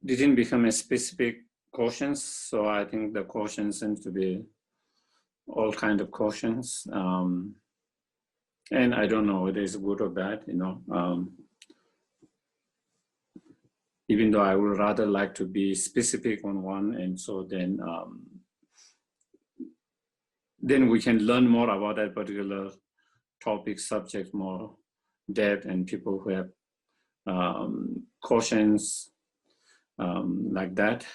didn't become a specific questions, so I think the questions seems to be all kind of questions, and I don't know whether it's good or bad, even though I would rather like to be specific on one, and so then we can learn more about that particular topic, subject, more depth, and people who have questions like that.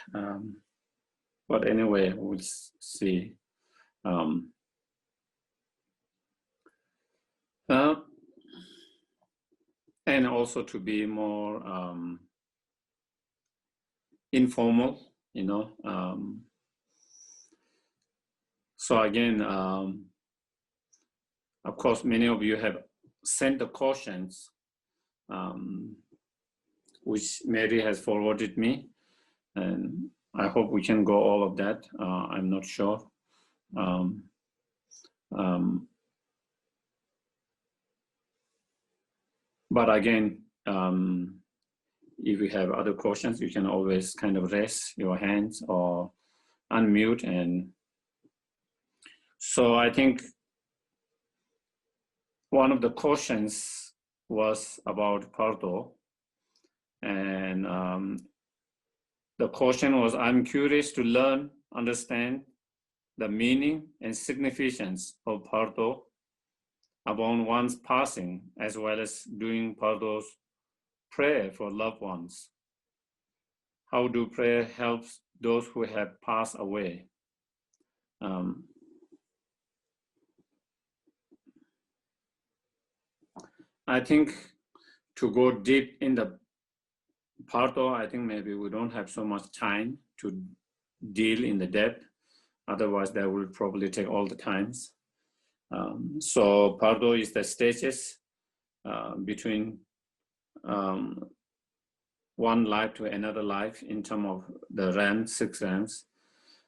But anyway, we'll see. And also to be more informal, so again, of course, many of you have sent the questions, which Mary has forwarded me, and I hope we can go all of that. I'm not sure. But again, if you have other questions, you can always kind of raise your hands or unmute. And so I think one of the questions was about Pardo. And the question was, I'm curious to learn, understand the meaning and significance of Pardo upon one's passing, as well as doing Pardo's prayer for loved ones. How do prayer help those who have passed away? I think to go deep in the Pardo, I think maybe we don't have so much time to deal in the depth. Otherwise, that will probably take all the times. So Pardo is the stages between one life to another life in terms of the realms, 6 realms,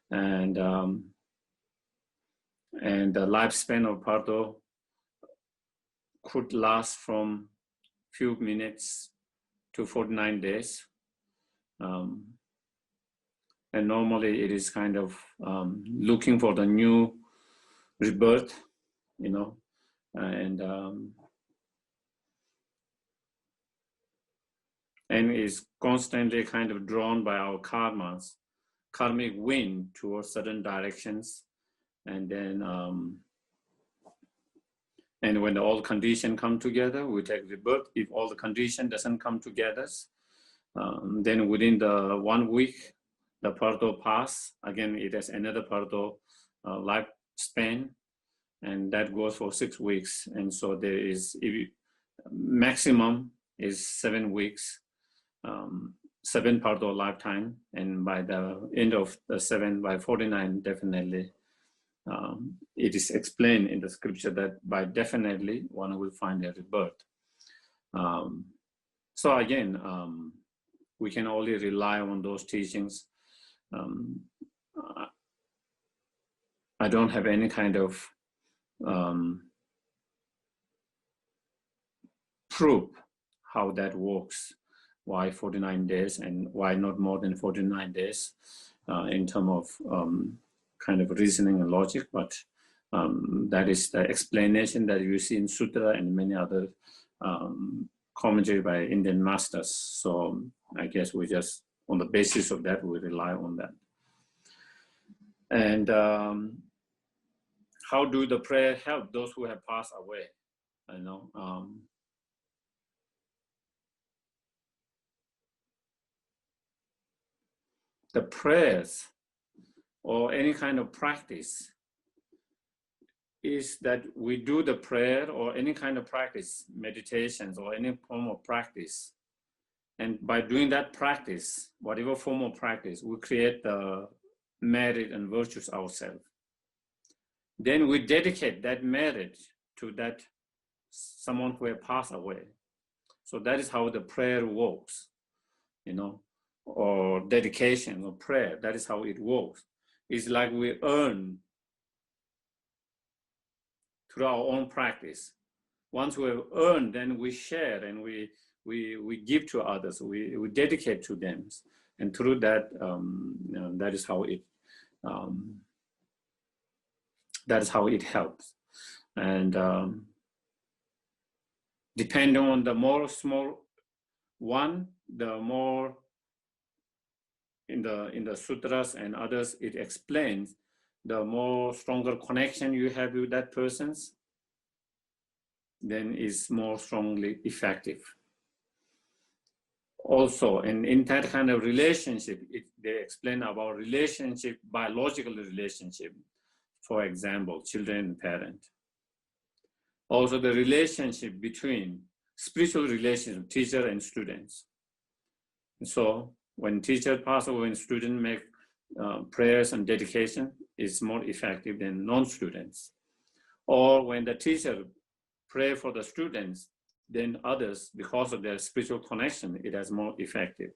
and the lifespan of Pardo could last from few minutes to 49 days. And normally it is kind of looking for the new rebirth, and is constantly kind of drawn by our karmas, karmic wind towards certain directions. And then, and when all conditions come together, we take rebirth. If all the condition doesn't come together, then within the 1 week, the Pardo pass. Again, it has another Pardo lifespan, and that goes for 6 weeks. And so there is, maximum is 7 weeks, 7 Pardo lifetime. And by the end of the 7, by 49, definitely, it is explained in the scripture that by definitely one will find a rebirth. So again, we can only rely on those teachings. I don't have any kind of proof how that works, why 49 days and why not more than 49 days in terms of kind of reasoning and logic, but that is the explanation that you see in Sutra and many other commentary by Indian masters. So I guess we just, on the basis of that, we rely on that. And how do the prayer help those who have passed away? The prayers or any kind of practice is that we do the prayer or any kind of practice, meditations or any form of practice. And by doing that practice, whatever form of practice, we create the merit and virtues ourselves. Then we dedicate that merit to that someone who has passed away. So that is how the prayer works, or dedication or prayer. That is how it works. It's like we earn through our own practice. Once we have earned, then we share and we give to others. We dedicate to them. And through that, that is how it helps. And depending on the more small one, the more in the sutras and others, it explains the more stronger connection you have with that person's, then is more strongly effective. Also, in that kind of relationship, they explain about relationship, biological relationship, for example, children and parent. Also the relationship between spiritual relationship, teacher and students. So when teacher pass away and student make prayers and dedication, is more effective than non-students. Or when the teacher pray for the students, then others, because of their spiritual connection, it is more effective.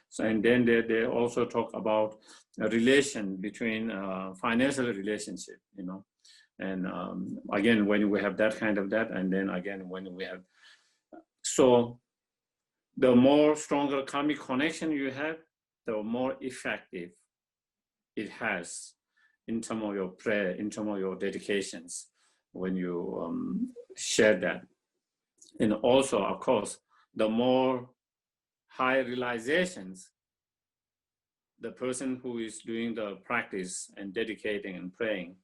So, and then they also talk about a relation between financial relationship, you know. And again, when we have that kind of that, and then again, when we have, so the more stronger karmic connection you have, the more effective it has in terms of your prayer, in terms of your dedications, when you share that. And also, of course, the more high realizations the person who is doing the practice and dedicating and praying,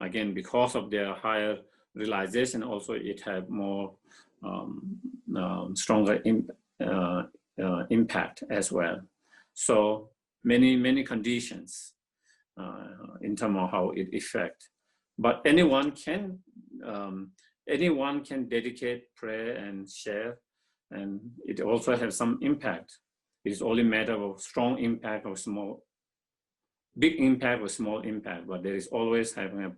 again, because of their higher realization, also it have more stronger impact as well. So many conditions in terms of how it affects. But anyone can dedicate, pray, and share, and it also has some impact. It is only a matter of strong impact or small, big impact or small impact. But there is always having a.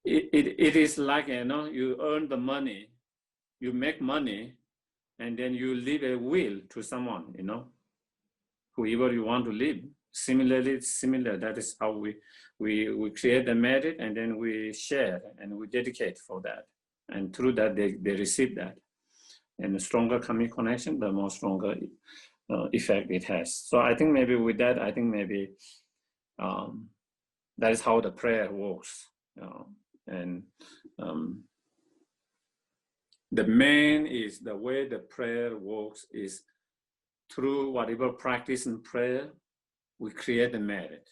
It is like, you know, you earn the money, you make money, and then you leave a will to someone, you know, whoever you want to leave. Similarly, that is how we create the merit, and then we share and we dedicate for that. And through that, they receive that. And the stronger karmic connection, the more stronger effect it has. So I think maybe with that, I think maybe that is how the prayer works. And the main is the way the prayer works is through whatever practice in prayer, we create the merit,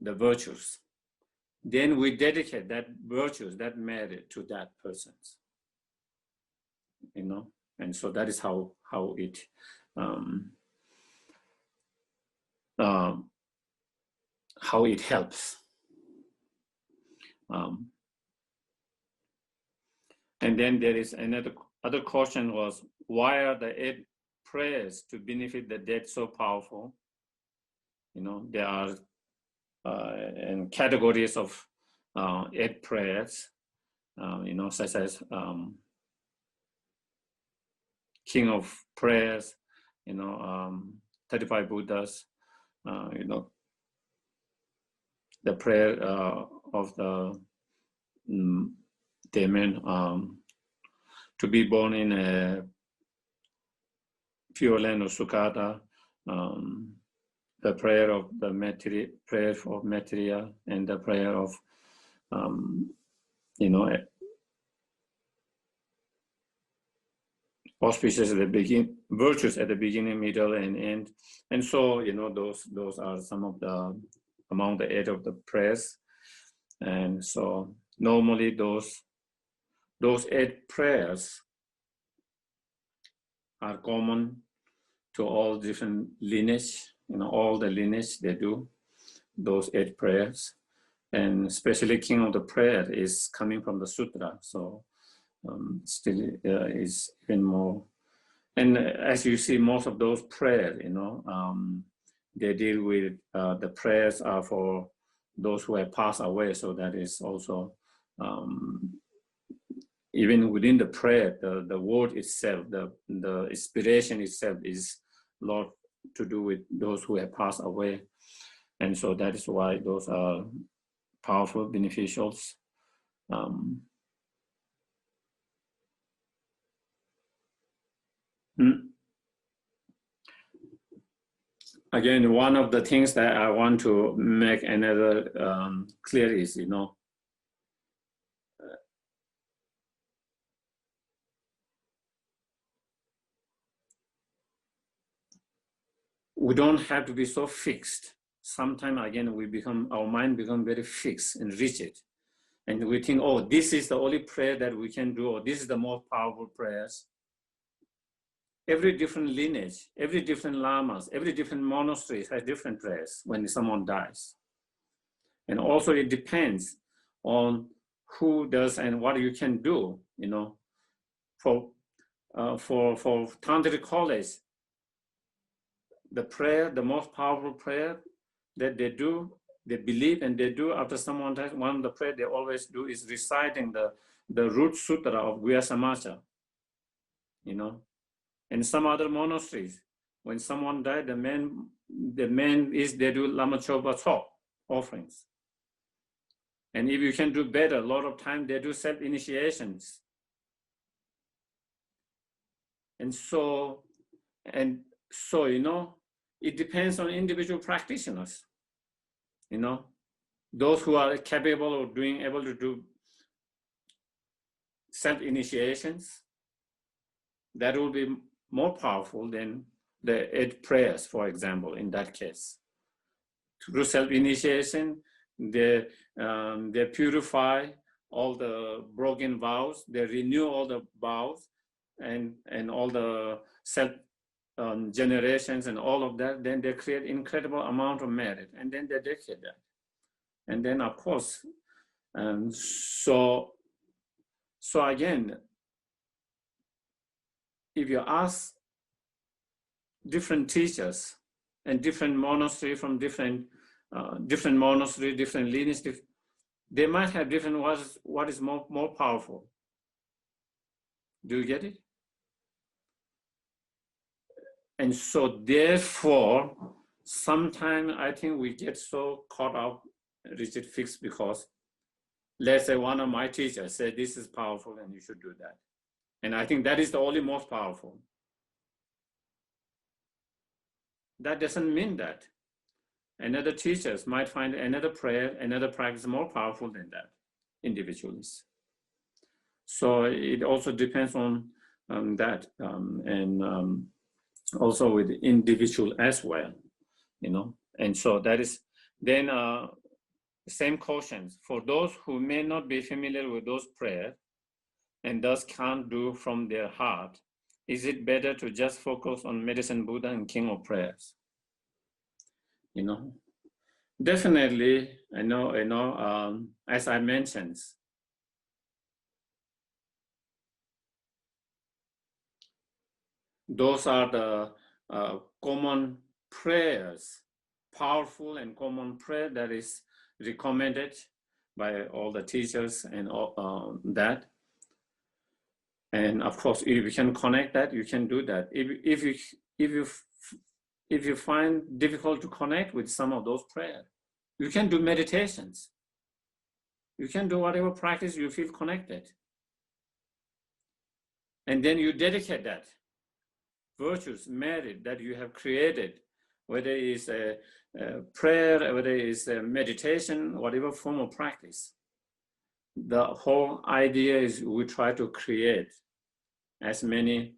the virtues. Then we dedicate that virtues, that merit to that person, you know. And so that is how it helps. And then there is other question was, why are the 8 prayers to benefit the dead so powerful? You know, there are in categories of 8 prayers, you know, such as King of Prayers, you know, 35 Buddhas, you know, the prayer of the Daemon, to be born in a pure land of Sukata, the prayer of the prayer for Maitreya, and the prayer of, you know, auspicious at the beginning, virtues at the beginning, middle, and end. And so, you know, those are some of the, among the 8 of the prayers. And so normally those 8 prayers are common to all different lineage, you know, all the lineage they do those 8 prayers. And especially King of the Prayer is coming from the sutra, so still is even more. And as you see, most of those prayers, you know, they deal with the prayers are for those who have passed away. So that is also even within the prayer, the word itself, the inspiration itself is a lot to do with those who have passed away. And so that is why those are powerful, beneficials. again, one of the things that I want to make another clear is, we don't have to be so fixed. Sometimes, again, our mind become very fixed and rigid. And we think, oh, this is the only prayer that we can do, or this is the most powerful prayers. Every different lineage, every different lamas, every different monastery has different prayers when someone dies. And also it depends on who does and what you can do, For Tantric college, the prayer, the most powerful prayer that they do, they believe and they do after someone dies, one of the prayer they always do is reciting the root sutra of Vyasamacha, In some other monasteries, when someone died, the main is they do Lama Chopa Chok offerings. And if you can do better, a lot of time they do self-initiations. And so, it depends on individual practitioners. Those who are capable of able to do self-initiations, that will be more powerful than the 8 prayers, for example, in that case. Through self-initiation, they purify all the broken vows, they renew all the vows, and all the self generations and all of that, then they create incredible amount of merit, and then they dedicate that. And then, of course, so again, if you ask different teachers and different monastery from different monastery, different lineage, they might have different what is more powerful. Do you get it? And so therefore, sometimes I think we get so caught up, rigid fixed, because let's say one of my teachers said this is powerful and you should do that. And I think that is the only most powerful. That doesn't mean that another teachers might find another prayer, another practice more powerful than that individually. So it also depends on that, and also with the individual as well, And so that is then same questions for those who may not be familiar with those prayers and thus can't do from their heart. Is it better to just focus on Medicine Buddha and King of Prayers? Definitely, I know, as I mentioned, those are the common prayers, powerful and common prayer that is recommended by all the teachers and all that. And of course, if you can connect that, you can do that. If you find difficult to connect with some of those prayers, you can do meditations. You can do whatever practice you feel connected. And then you dedicate that virtues, merit that you have created, whether it's a prayer, whether it's a meditation, whatever form of practice. The whole idea is we try to create as many,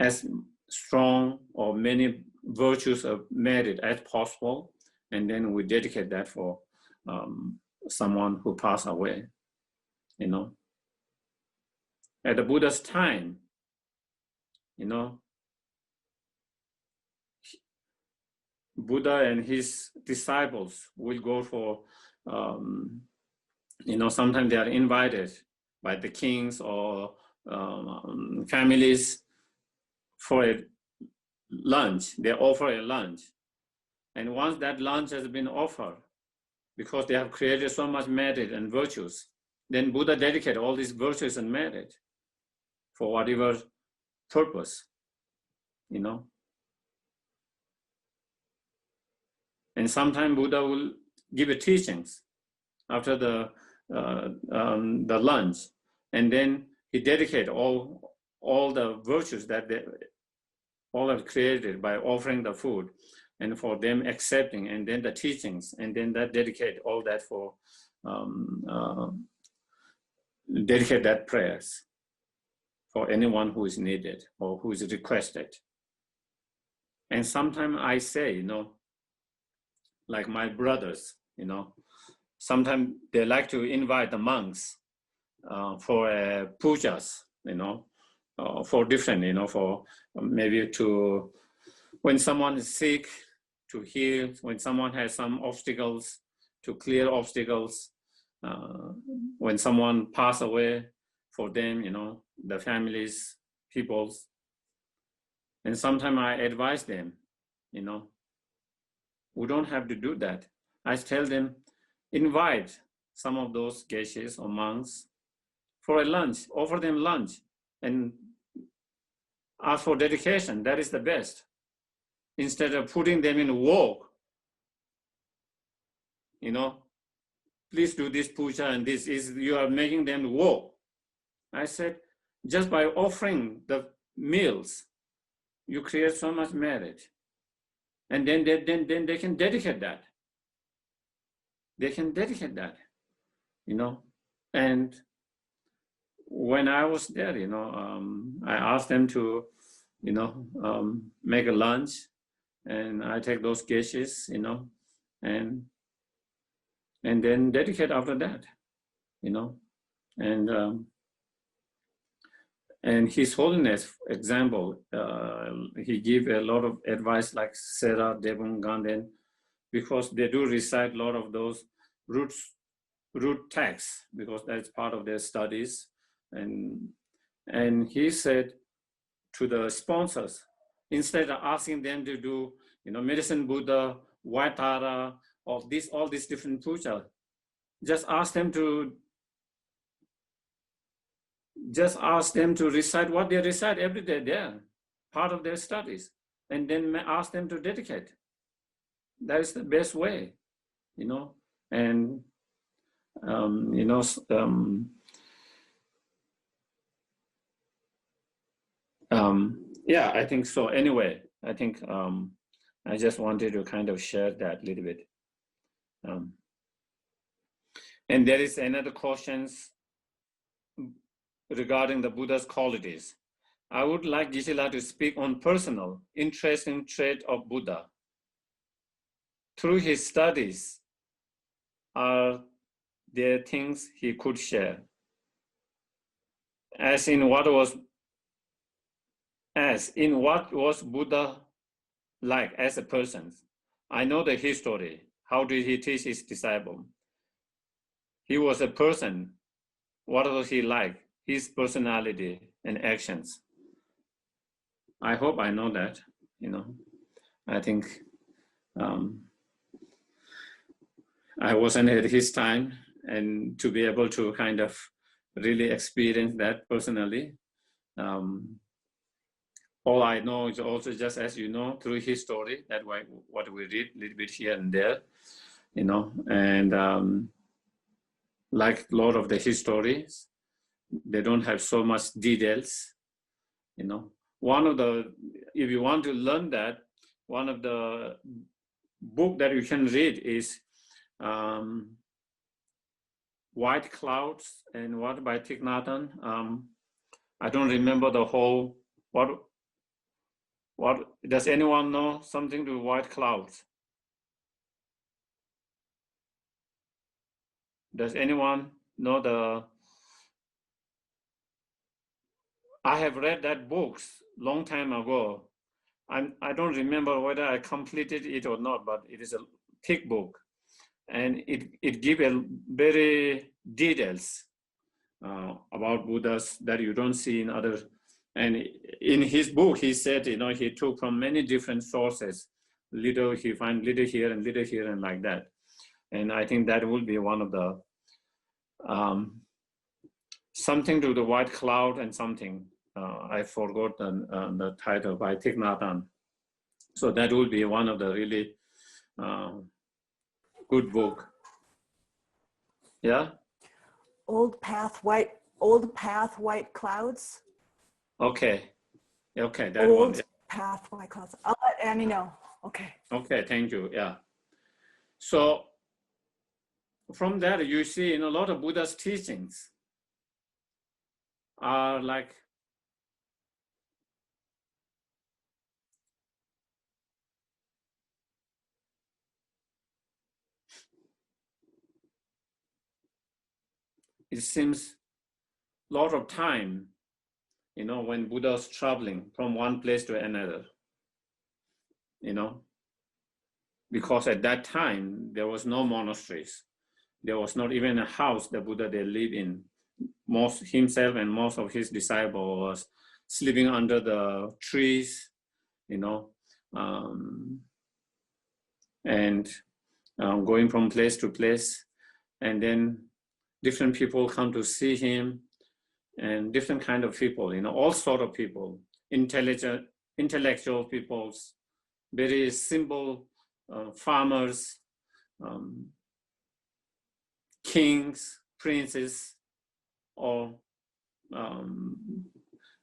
as strong or many virtues of merit as possible, and then we dedicate that for someone who passed away, At the Buddha's time, Buddha and his disciples will go for, sometimes they are invited by the kings or families for a lunch. They offer a lunch. And once that lunch has been offered, because they have created so much merit and virtues, then Buddha dedicated all these virtues and merit for whatever purpose, And sometimes Buddha will give a teachings after the lunch, and then he dedicate all the virtues that all are created by offering the food and for them accepting, and then the teachings, and then that dedicate all that for dedicate that prayers for anyone who is needed or who is requested. And sometimes I say, you know, like my brothers, you know, sometimes they like to invite the monks for pujas, you know, for different, you know, for maybe to, when someone is sick, to heal, when someone has some obstacles, to clear obstacles, when someone pass away, for them, you know, the families, peoples. And sometimes I advise them, you know, we don't have to do that. I tell them, invite some of those geshes or monks for a lunch, offer them lunch, and ask for dedication. That is the best. Instead of putting them in work, you know, please do this puja, and this is, you are making them work. I said, just by offering the meals, you create so much merit. And then they can dedicate that. They can dedicate that, you know. And when I was there, you know, I asked them to, you know, make a lunch, and I take those geshes, you know, and then dedicate after that, you know. And His Holiness, example, he gave a lot of advice like Sarah Devon Ganden, because they do recite a lot of those root texts, because that's part of their studies. And he said to the sponsors, instead of asking them to do, you know, Medicine Buddha, White Tara, all these different puja, just ask them to recite what they recite every day there, part of their studies, and then ask them to dedicate. That is the best way, you know. And you know, yeah, I think so. Anyway, I think I just wanted to kind of share that a little bit. And there is another questions regarding the Buddha's qualities. I would like Gisela to speak on personal, interesting trait of Buddha. Through his studies, are there things he could share? As in what was Buddha like as a person? I know the history. How did he teach his disciple? He was a person. What was he like? His personality and actions. I hope I know that, you know. I think I wasn't at his time, and to be able to kind of really experience that personally. All I know is also, just as you know, through his story, that way what we read a little bit here and there, you know. And like a lot of the histories, they don't have so much details, you know. One of the, if you want to learn that, one of the book that you can read is White Clouds and what by Thich Nhat Hanh. I don't remember the whole, what does anyone know something to White Clouds? Does anyone know the, I have read that books long time ago. I don't remember whether I completed it or not, but it is a thick book, and it gives a very details about Buddhas that you don't see in other. And in his book, he said, you know, he took from many different sources. Little he find little here and like that. And I think that will be one of the something to the White Cloud and something. I forgot the title by Thich Nhat Hanh. So that will be one of the really good book. Yeah. Old Path, White Clouds. Okay. Okay, that Old one. pathway class. I'll let Annie know. Okay. Okay, thank you. Yeah. So from that, you see in a lot of Buddha's teachings are like it seems a lot of time, when Buddha's traveling from one place to another, because at that time there was no monasteries. There was not even a house that Buddha they lived in. Most himself and most of his disciples was sleeping under the trees, and going from place to place. And then different people come to see him, and different kind of people, all sort of people, intellectual peoples, very simple farmers, kings, princes, or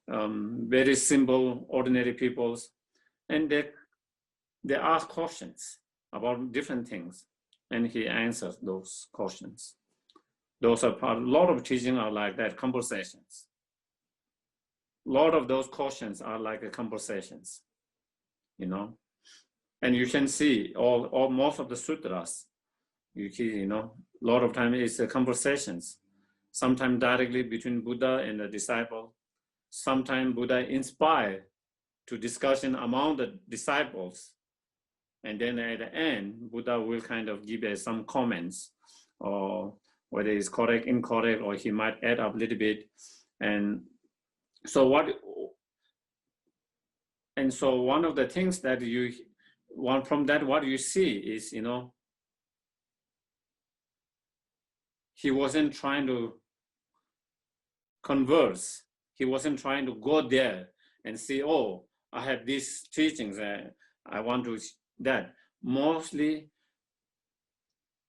very simple, ordinary peoples. And they ask questions about different things, and he answers those questions. Those are a lot of teaching are like that, conversations. A lot of those questions are like conversations, and you can see all most of the sutras. You see, a lot of time it's conversations. Sometimes directly between Buddha and the disciple. Sometimes Buddha inspired to discussion among the disciples, and then at the end, Buddha will kind of give some comments, or whether it's correct, incorrect, or he might add up a little bit. And so one of the things that what you see is, he wasn't trying to converse. He wasn't trying to go there and say, oh, I have these teachings, I want to that. Mostly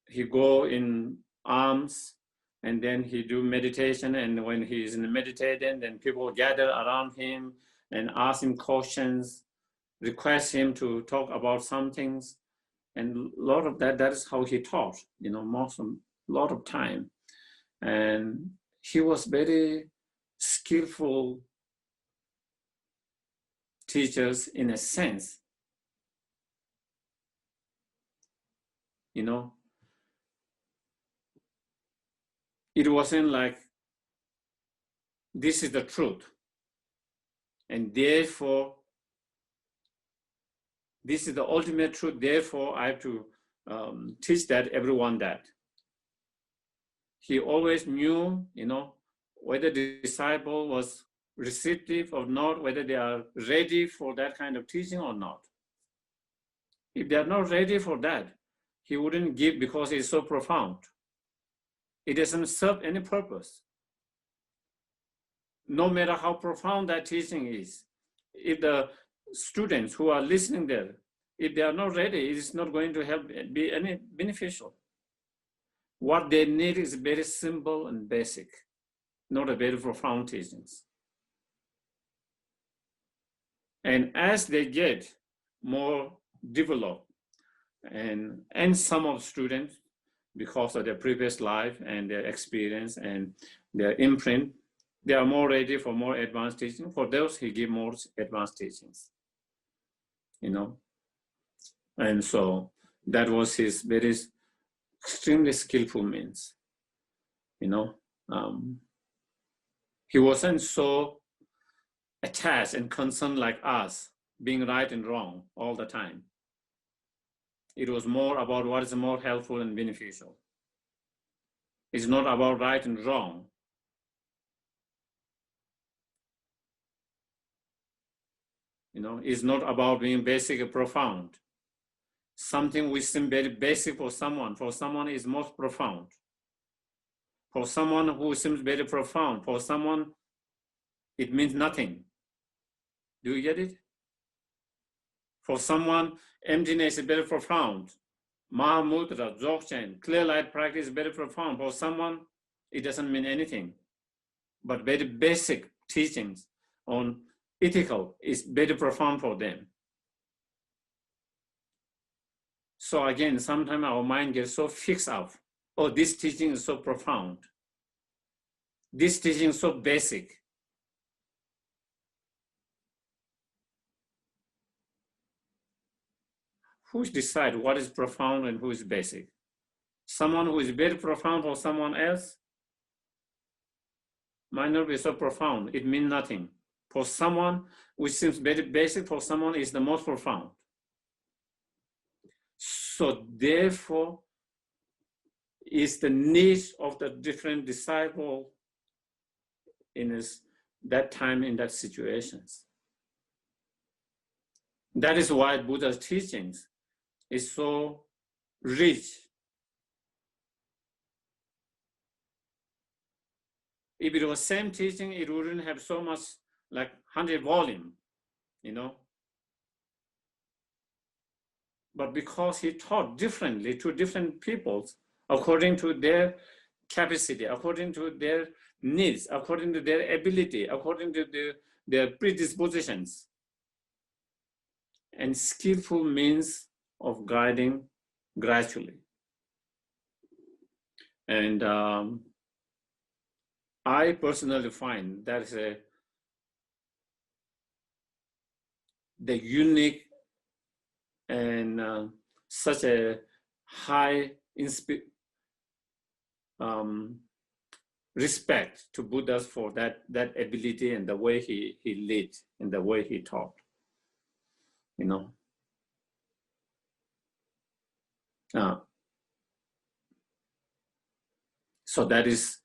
he go in alms, and then he do meditation, and when he's meditating, then people gather around him and ask him questions, request him to talk about some things. And a lot of that is how he taught, a lot of time. And he was very skillful teachers in a sense, it wasn't like this is the truth, and therefore this is the ultimate truth, therefore I have to teach that everyone that. He always knew, whether the disciple was receptive or not, whether they are ready for that kind of teaching or not. If they are not ready for that, he wouldn't give, because it's so profound. It doesn't serve any purpose. No matter how profound that teaching is, if the students who are listening there, if they are not ready, it is not going to help be any beneficial. What they need is very simple and basic, not a very profound teachings. And as they get more developed, and some of the students, because of their previous life and their experience and their imprint, they are more ready for more advanced teaching. For those, he give more advanced teachings, And so that was his very extremely skillful means, He wasn't so attached and concerned like us, being right and wrong all the time. It was more about what is more helpful and beneficial. It's not about right and wrong. It's not about being basic or profound. Something which seems very basic for someone is most profound. For someone who seems very profound, for someone, it means nothing. Do you get it? For someone, emptiness is very profound. Mahamudra, Dzogchen, clear light practice is very profound. For someone, it doesn't mean anything. But very basic teachings on ethical, is very profound for them. So again, sometimes our mind gets so fixed up. Oh, this teaching is so profound. This teaching is so basic. Who decides what is profound and who is basic? Someone who is very profound for someone else might not be so profound. It means nothing. For someone which seems very basic, for someone is the most profound. So therefore, is the needs of the different disciple in that time, in that situations. That is why Buddha's teachings is so rich. If it was same teaching, it wouldn't have so much, like 100 volume, you know. But because he taught differently to different peoples, according to their capacity, according to their needs, according to their ability, according to their predispositions, and skillful means of guiding gradually. And I personally find that is the unique and such a high respect to Buddha for that ability and the way he led and the way he taught, you know. So that is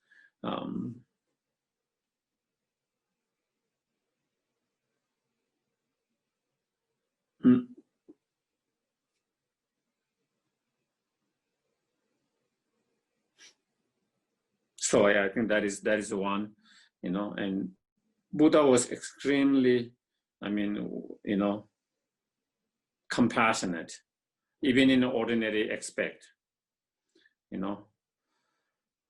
so I think that is one, you know. And Buddha was extremely, I mean, you know, compassionate, even in ordinary aspect, you know.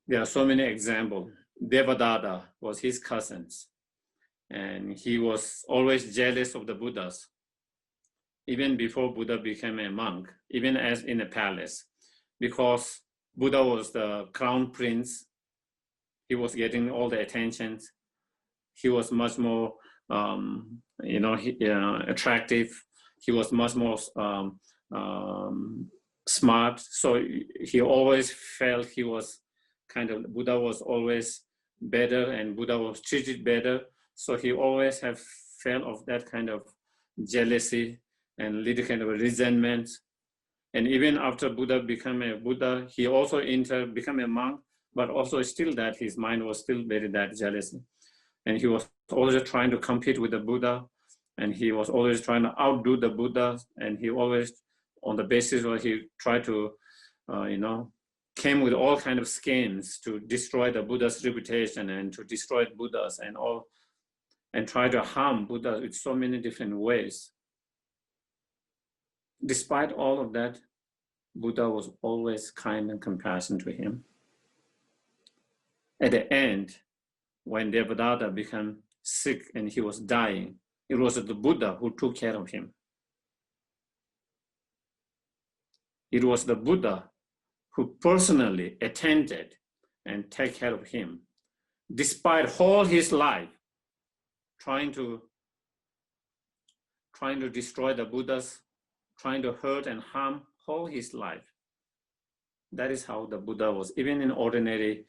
There are so many examples. Devadatta was his cousins, and he was always jealous of the Buddhas, even before Buddha became a monk, even as in a palace, because Buddha was the crown prince. He was getting all the attention. He was much more, you know, attractive. He was much more smart. So he always felt he was Buddha was always better and Buddha was treated better. So he always have felt of that kind of jealousy and little kind of resentment. And even after Buddha became a Buddha, he also became a monk, but also still that his mind was still very that jealousy. And he was always trying to compete with the Buddha, and he was always trying to outdo the Buddha. And he always, on the basis where he tried to, you know, came with all kind of schemes to destroy the Buddha's reputation and to destroy Buddhas and all, and try to harm Buddha in so many different ways. Despite all of that, Buddha was always kind and compassionate to him. At the end, when Devadatta became sick and he was dying, it was the Buddha who took care of him. It was the Buddha who personally attended and take care of him, despite all his life trying to destroy the Buddhas, trying to hurt and harm all his life. That is how the Buddha was, even in ordinary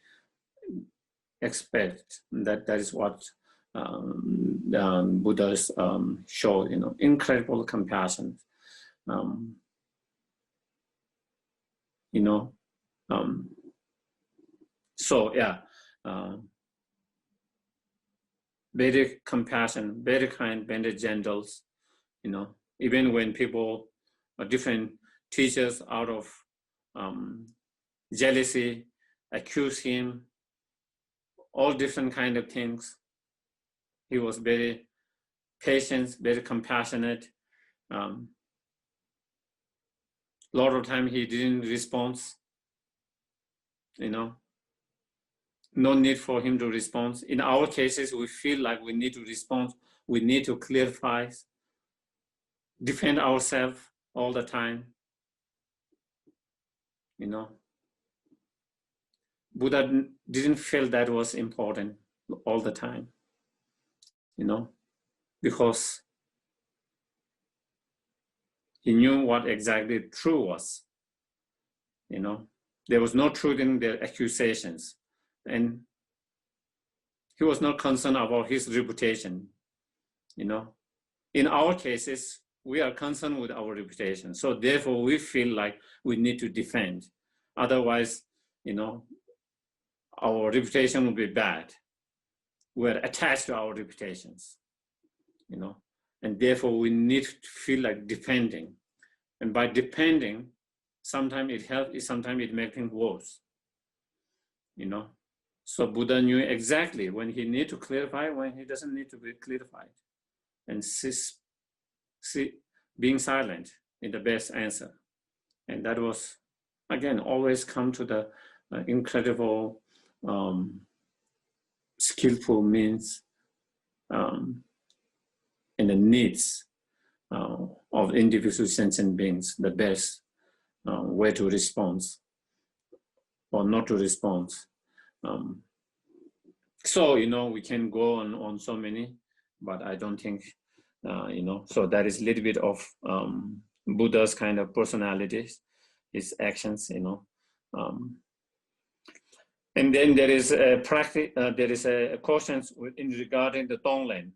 aspect. That is what Buddhas showed, you know, incredible compassion. You know, so yeah, very compassionate, very kind, very gentle. You know, even when people, different teachers, out of jealousy, accuse him, all different kind of things, he was very patient, very compassionate. A lot of time he didn't respond, you know. No need for him to respond. In our cases, we feel like we need to respond we need to clarify, defend ourselves all the time. You know, Buddha didn't feel that was important all the time, you know, because he knew what exactly true was. You know, there was no truth in their accusations, and he was not concerned about his reputation. You know, in our cases, we are concerned with our reputation, so therefore we feel like we need to defend. Otherwise, you know, our reputation will be bad. We're attached to our reputations, you know, and therefore we need to feel like defending. And by defending, sometimes it helps, sometimes it makes things worse, you know. So Buddha knew exactly when he needs to clarify, when he doesn't need to be clarified. And being silent is the best answer. And that was, again, always come to the incredible, skillful means and the needs of individual sentient beings, the best way to respond or not to respond. So, you know, we can go on so many, but I don't think, you know, so that is a little bit of Buddha's kind of personalities, his actions, you know. And then there is a practice, there is a question in regarding the Tonglen.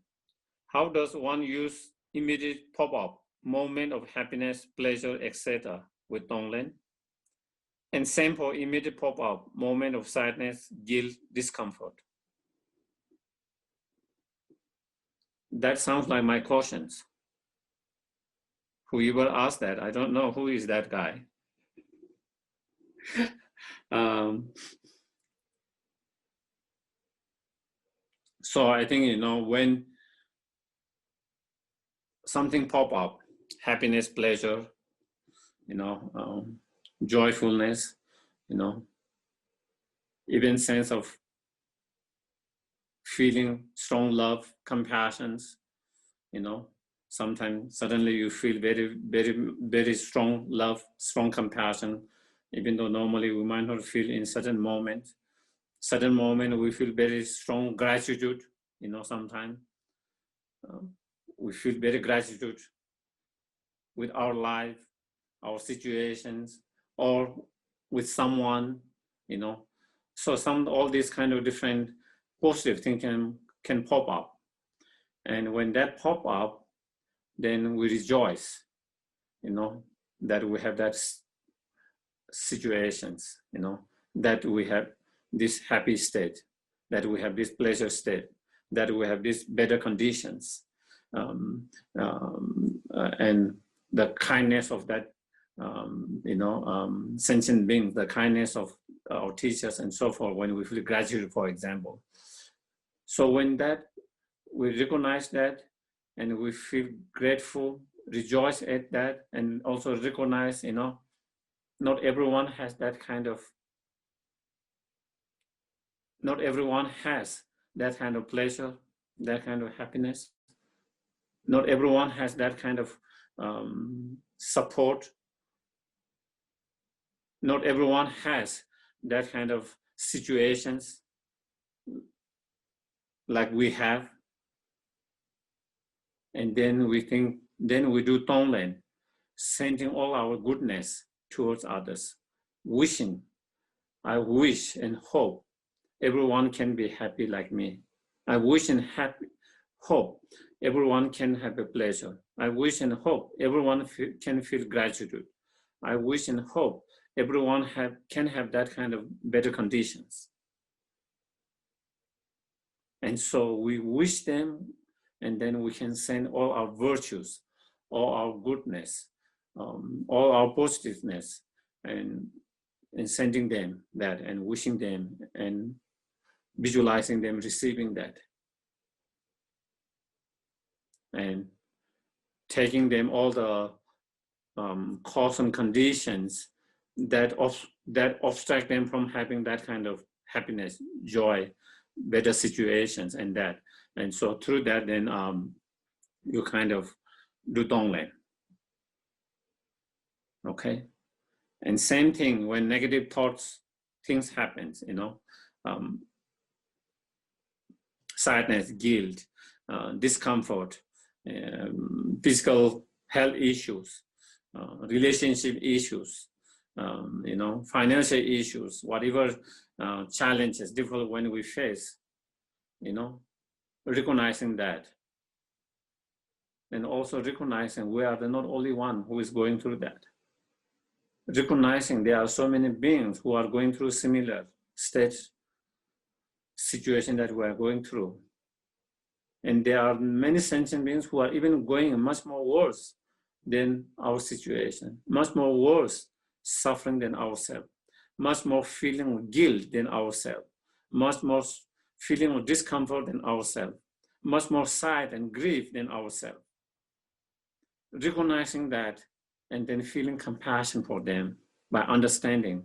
How does one use immediate pop-up, moment of happiness, pleasure, etc. with Tonglen? And same for immediate pop-up, moment of sadness, guilt, discomfort. That sounds like my questions. Whoever asked that, I don't know who is that guy. So I think, you know, when something pop up, happiness, pleasure, you know, joyfulness, you know, even sense of feeling strong love, compassions, you know, sometimes suddenly you feel very, very, very strong love, strong compassion, even though normally we might not feel in certain moment. Certain moment we feel very strong gratitude, you know, sometimes we feel very gratitude with our life, our situations, or with someone, you know. So all these kind of different positive things can pop up. And when that pop up, then we rejoice, you know, that we have that situations, you know, that we have this happy state, that we have this pleasure state, that we have these better conditions, and the kindness of that, you know, sentient beings, the kindness of our teachers and so forth, when we feel gratitude, for example. So when that, we recognize that and we feel grateful, rejoice at that, and also recognize, you know, not everyone has that kind of, not everyone has that kind of pleasure, that kind of happiness. Not everyone has that kind of support. Not everyone has that kind of situations like we have. And then we think, then we do Tonglen, sending all our goodness towards others, wishing, I wish and hope everyone can be happy like me. I wish and hope everyone can have a pleasure. I wish and hope everyone can feel gratitude. I wish and hope everyone can have that kind of better conditions. And so we wish them, and then we can send all our virtues, all our goodness, all our positiveness, and sending them that, and wishing them, and visualizing them receiving that, and taking them all the cause and conditions that obstruct them from having that kind of happiness, joy, better situations, and that. And so through that, then you kind of do Tonglen. Okay. And same thing when negative thoughts, things happens, sadness, guilt, discomfort, physical health issues, relationship issues, financial issues, whatever challenges, difficult when we face, recognizing that. And also recognizing we are the not only one who is going through that. Recognizing there are so many beings who are going through similar situation that we are going through. And there are many sentient beings who are even going much more worse than our situation, much more worse suffering than ourselves, much more feeling guilt than ourselves, much more feeling of discomfort than ourselves, much more sad and grief than ourselves. Recognizing that and then feeling compassion for them by understanding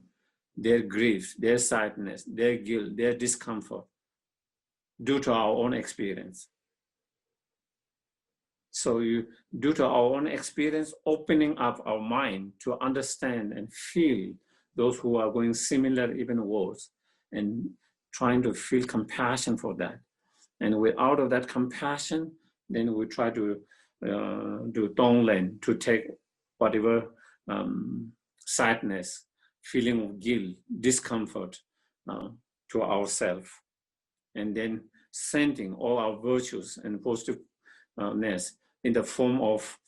their grief, their sadness, their guilt, their discomfort due to our own experience. So due to our own experience, opening up our mind to understand and feel those who are going similar, even worse, and trying to feel compassion for that. And out of that compassion, then we try to do Tonglen to take whatever sadness, feeling of guilt, discomfort to ourselves, and then sending all our virtues and positiveness in the form of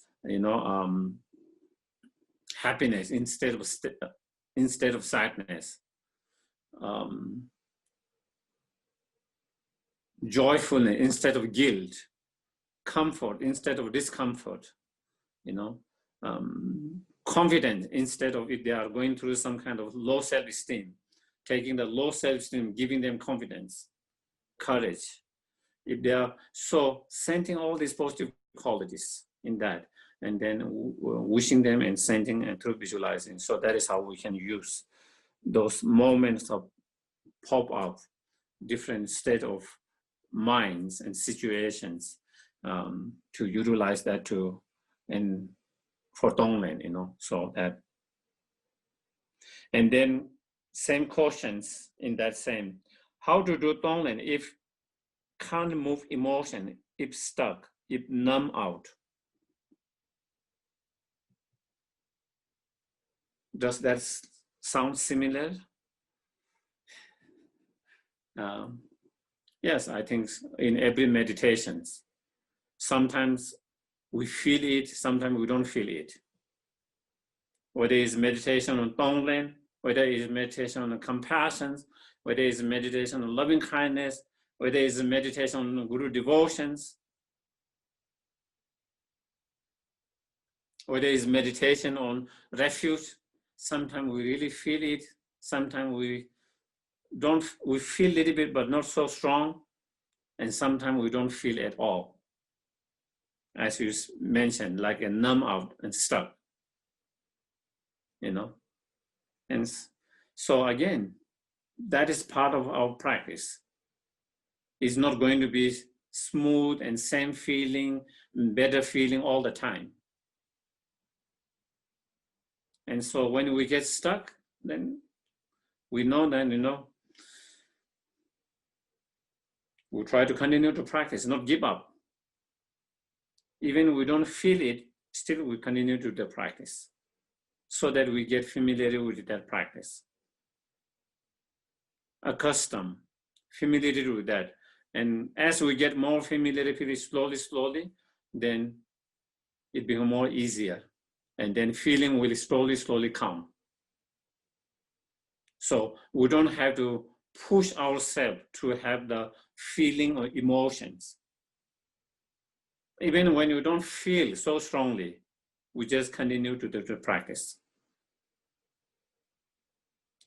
happiness instead of sadness, joyfulness instead of guilt, comfort instead of discomfort, confidence instead of if they are going through some kind of low self-esteem, taking the low self-esteem, giving them confidence, courage. If they are so sending all these positive qualities in that, and then wishing them and sending and through visualizing. So that is how we can use those moments of pop up, different state of minds and situations to utilize that too, and for Tonglen, so that. And then same questions in that same, how to do Tonglen if can't move emotion, if stuck, if numb out? Does that sound similar? Yes, I think in every meditations, sometimes we feel it, sometimes we don't feel it. Whether it's meditation on Tonglen, whether it's meditation on compassion, whether it's meditation on loving kindness, whether it's meditation on Guru devotions, whether it's meditation on refuge, sometimes we really feel it, sometimes we feel a little bit, but not so strong, and sometimes we don't feel at all. As you mentioned, like a numb out and stuck, And so again, that is part of our practice. It's not going to be smooth and same feeling, better feeling all the time. And so when we get stuck, then we know that, we'll try to continue to practice, not give up. Even we don't feel it, still we continue to do the practice so that we get familiar with that practice. Accustomed, familiarity with that. And as we get more familiarity slowly, then it becomes more easier. And then feeling will slowly come. So we don't have to push ourselves to have the feeling or emotions. Even when you don't feel so strongly, we just continue to do the practice.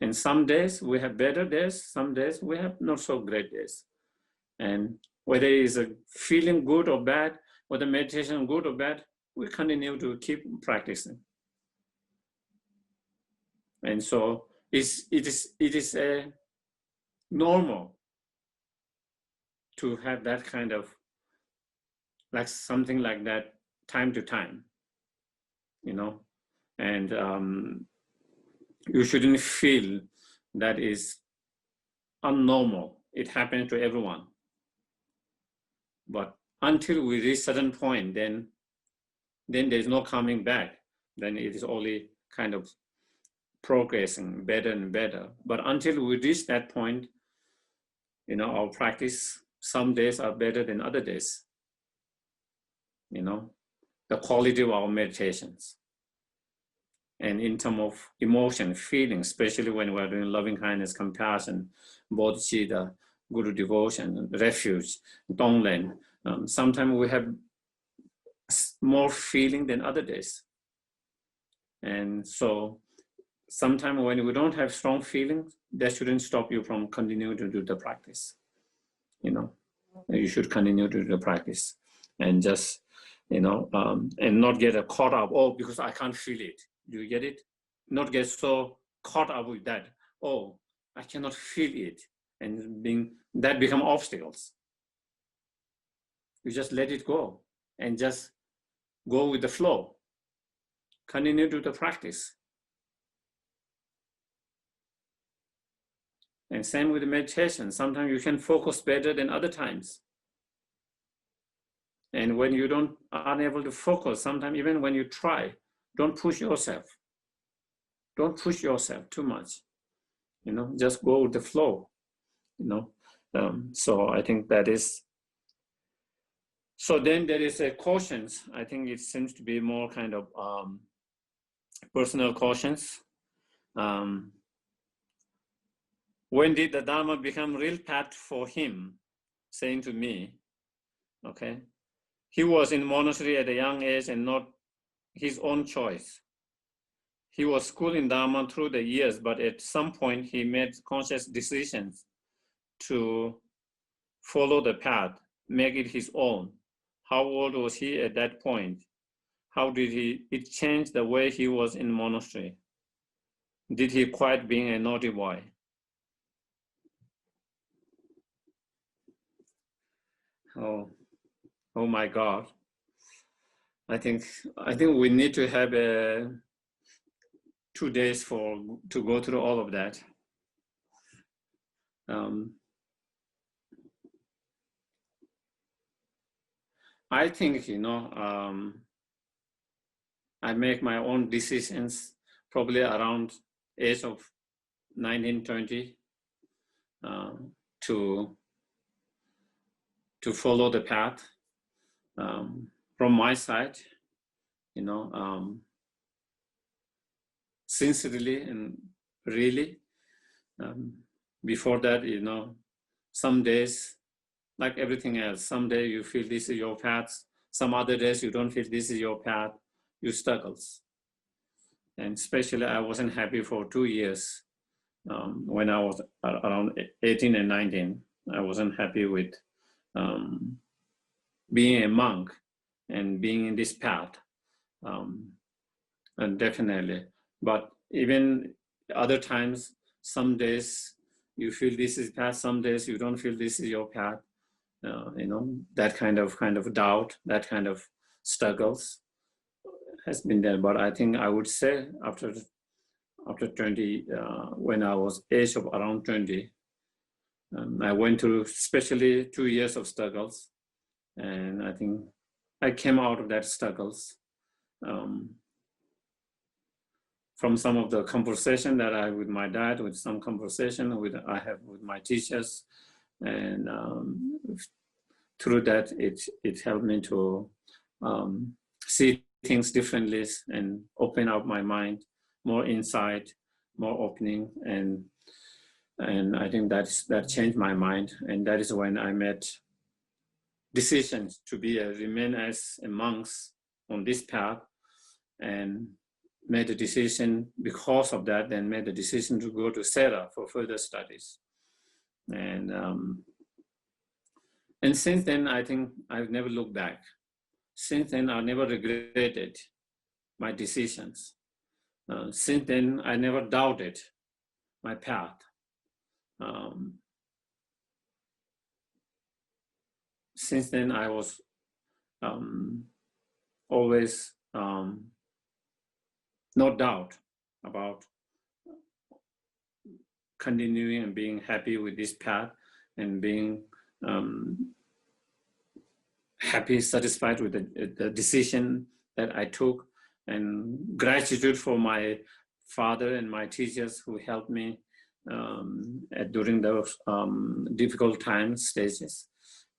And some days we have better days, some days we have not so great days. And whether it's a feeling good or bad, whether meditation good or bad, we continue to keep practicing. And so it is a normal to have that kind of like something like that time to time, you know, and you shouldn't feel that is unnormal. It happens to everyone. But until we reach certain point, then there's no coming back. Then it is only kind of progressing better and better. But until we reach that point, you know, our practice, some days are better than other days. You know, the quality of our meditations. And in terms of emotion, feeling, especially when we're doing loving kindness, compassion, bodhicitta, guru devotion, refuge, tonglen, sometimes we have more feeling than other days. And so sometimes when we don't have strong feelings, that shouldn't stop you from continuing to do the practice. You know, you should continue to do the practice and just, you know, and not get caught up, oh, because I can't feel it. Do you get it? Not get so caught up with that. Oh, I cannot feel it. And that become obstacles. You just let it go and just go with the flow. Continue to do the practice. And same with the meditation. Sometimes you can focus better than other times. And when you are unable to focus, sometimes even when you try, don't push yourself. Don't push yourself too much. You know, just go with the flow. You know, so I think that is. So then there is a cautions. I think it seems to be more kind of personal cautions. When did the Dharma become real path for him? Saying to me, okay, he was in monastery at a young age and not his own choice. He was schooled in Dharma through the years, but at some point he made conscious decisions to follow the path, make it his own. How old was he at that point? How did it change the way he was in monastery? Did he quit being a naughty boy? Oh my God. I think we need to have 2 days to go through all of that. I think, you know, I make my own decisions probably around age of 19, 20 to follow the path. From my side, you know, sincerely and really. Before that, you know, some days, like everything else, some day you feel this is your path, some other days you don't feel this is your path, you struggles. And especially I wasn't happy for 2 years when I was around 18 and 19. I wasn't happy with being a monk and being in this path, and definitely. But even other times, some days you feel this is path, some days you don't feel this is your path. You know, that kind of doubt, that kind of struggles has been there. But I think I would say after 20, when I was age of around 20, I went through especially 2 years of struggles, and I think I came out of that struggles from some of the conversation that I with my dad, with some conversation I have with my teachers, and through that it helped me to see things differently and open up my mind, more insight, more opening, and I think that changed my mind, and that is when I made decisions to remain as a monk on this path, and made a decision because of that, then made a decision to go to Sera for further studies. And since then, I think I've never looked back. Since then, I never regretted my decisions. Since then, I never doubted my path. Since then, I was always no doubt about continuing and being happy with this path and being happy, satisfied with the decision that I took, and gratitude for my father and my teachers who helped me during those difficult times, stages.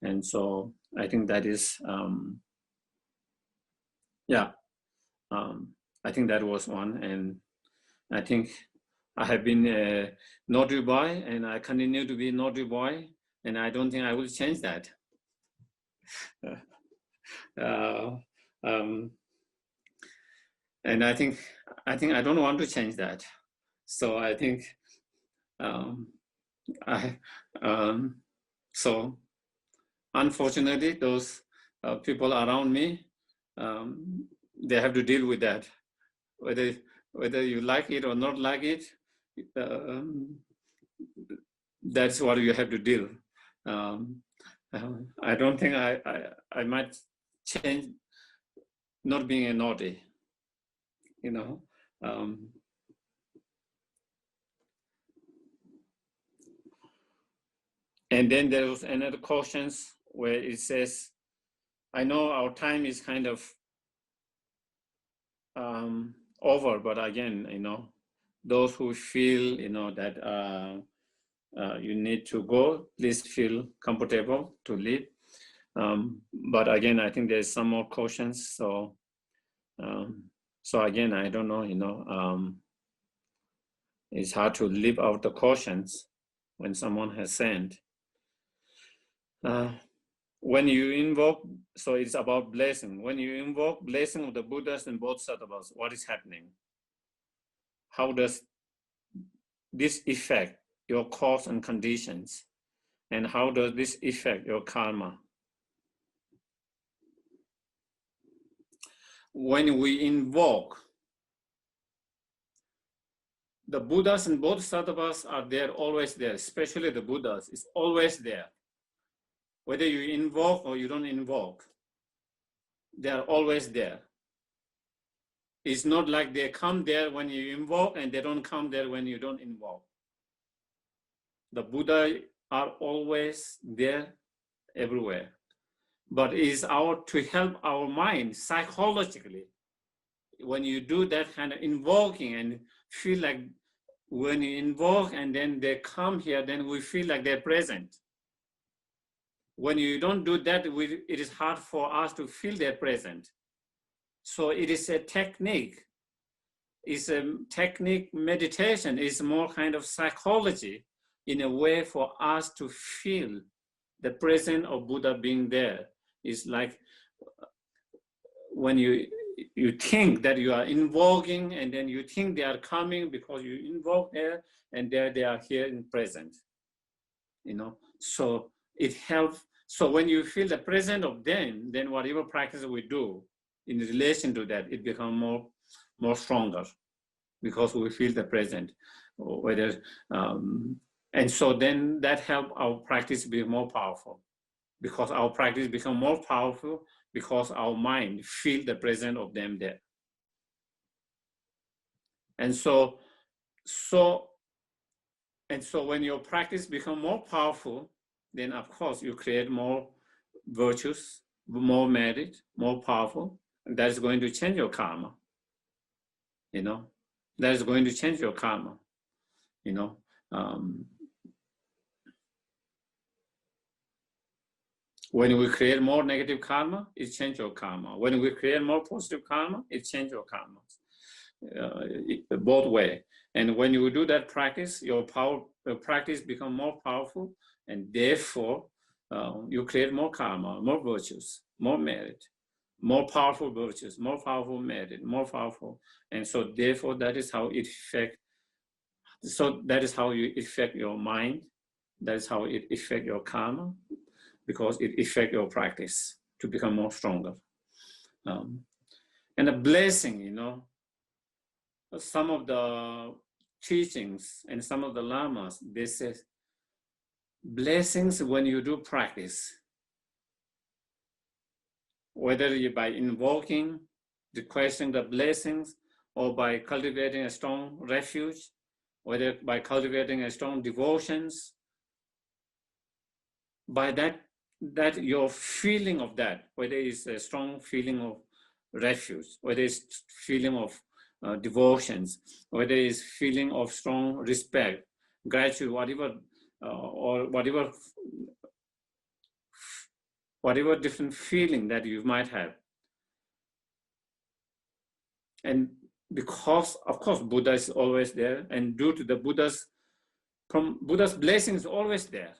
And so I think that is, I think that was one. And I think I have been a naughty boy, and I continue to be a naughty boy, and I don't think I will change that. And I think I don't want to change that. So I think so unfortunately, those people around me, they have to deal with that, whether you like it or not like it. That's what you have to deal. I don't think I might change not being a naughty, you know. And then there was another questions where it says, I know our time is kind of over, but again, you know, those who feel, you know, that you need to go, please feel comfortable to leave. But again, I think there's some more questions. So, so again, I don't know, you know, it's hard to leave out the questions when someone has sent. When you invoke, so it's about blessing. When you invoke blessing of the Buddhas and Bodhisattvas, what is happening? How does this affect your cause and conditions? And how does this affect your karma? When we invoke, the Buddhas and Bodhisattvas are there, always there, especially the Buddhas, is always there. Whether you invoke or you don't invoke, they are always there. It's not like they come there when you invoke and they don't come there when you don't invoke. The Buddha are always there, everywhere. But it's to help our mind psychologically. When you do that kind of invoking and feel like when you invoke and then they come here, then we feel like they're present. When you don't do that, it is hard for us to feel they're present. So it is a technique. It's a technique, meditation is more kind of psychology in a way for us to feel the presence of Buddha being there. It's like when you think that you are invoking and then you think they are coming because you invoke there and there they are here in present, you know. So it helps. So when you feel the presence of them, then whatever practice we do in relation to that, it becomes more stronger because we feel the present. Whether and so then that helps our practice be more powerful, because our practice become more powerful because our mind feel the presence of them there. And so when your practice become more powerful, then of course you create more virtues, more merit, more powerful. And that is going to change your karma, you know. That is going to change your karma, you know. When we create more negative karma, it changes your karma. When we create more positive karma, it changes your karma. Both way. And when you do that practice, your practice become more powerful, and therefore you create more karma, more virtues, more merit, more powerful virtues, more powerful merit, more powerful. And so therefore that is how it affects. So that is how you affect your mind. That is how it affects your karma, because it affects your practice to become more stronger. And a blessing, you know, some of the teachings and some of the lamas, they say blessings when you do practice. whether you by invoking, requesting the blessings, or by cultivating a strong refuge, whether by cultivating a strong devotions, by that your feeling of that, whether it's a strong feeling of refuge, whether it's feeling of devotions, whether it's feeling of strong respect, gratitude, whatever, or whatever different feeling that you might have. And because, of course, Buddha is always there, and due to the Buddha's blessing is always there.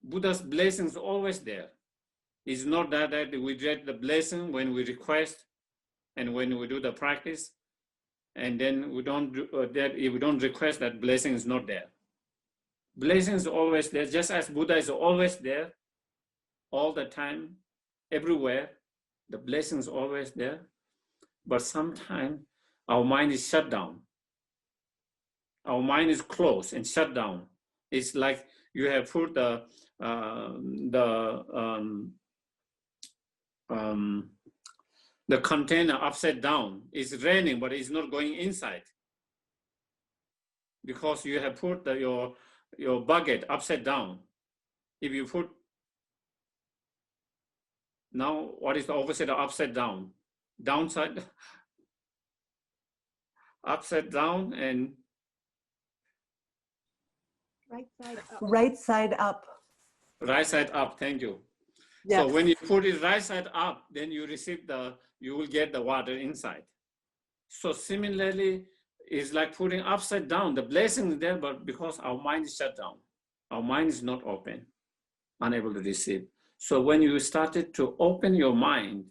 Buddha's blessing is always there. It's not that we get the blessing when we request and when we do the practice, and then we don't do that. If we don't request, that blessing is not there. Blessing is always there, just as Buddha is always there, all the time, everywhere. The blessing is always there, but sometimes our mind is shut down. Our mind is closed and shut down. It's like you have put the container upside down. It's raining, but it's not going inside because you have put your bucket upside down. If you put, now what is the opposite of upside down? Downside, upside down, and Right side up. Right side up. right side up. Thank you. Yes. So when you put it right side up, then you will get the water inside. So similarly, it's like putting upside down. The blessing is there, but because our mind is shut down, our mind is not open, unable to receive. So when you started to open your mind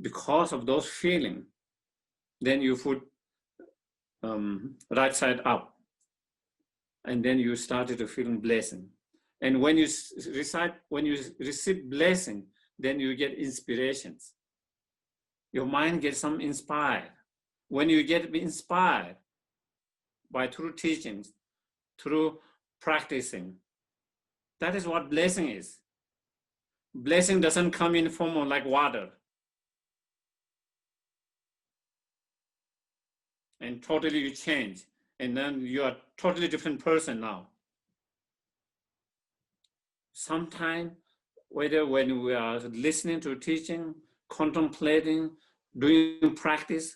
because of those feelings, then you put right side up, and then you started to feel blessing. And when you receive blessing, then you get inspirations. Your mind gets some inspired. When you get inspired by through teachings, through practicing, that is what blessing is. Blessing doesn't come in form of like water and totally you change, and then you are a totally different person now. Sometimes, whether when we are listening to teaching, contemplating, doing practice,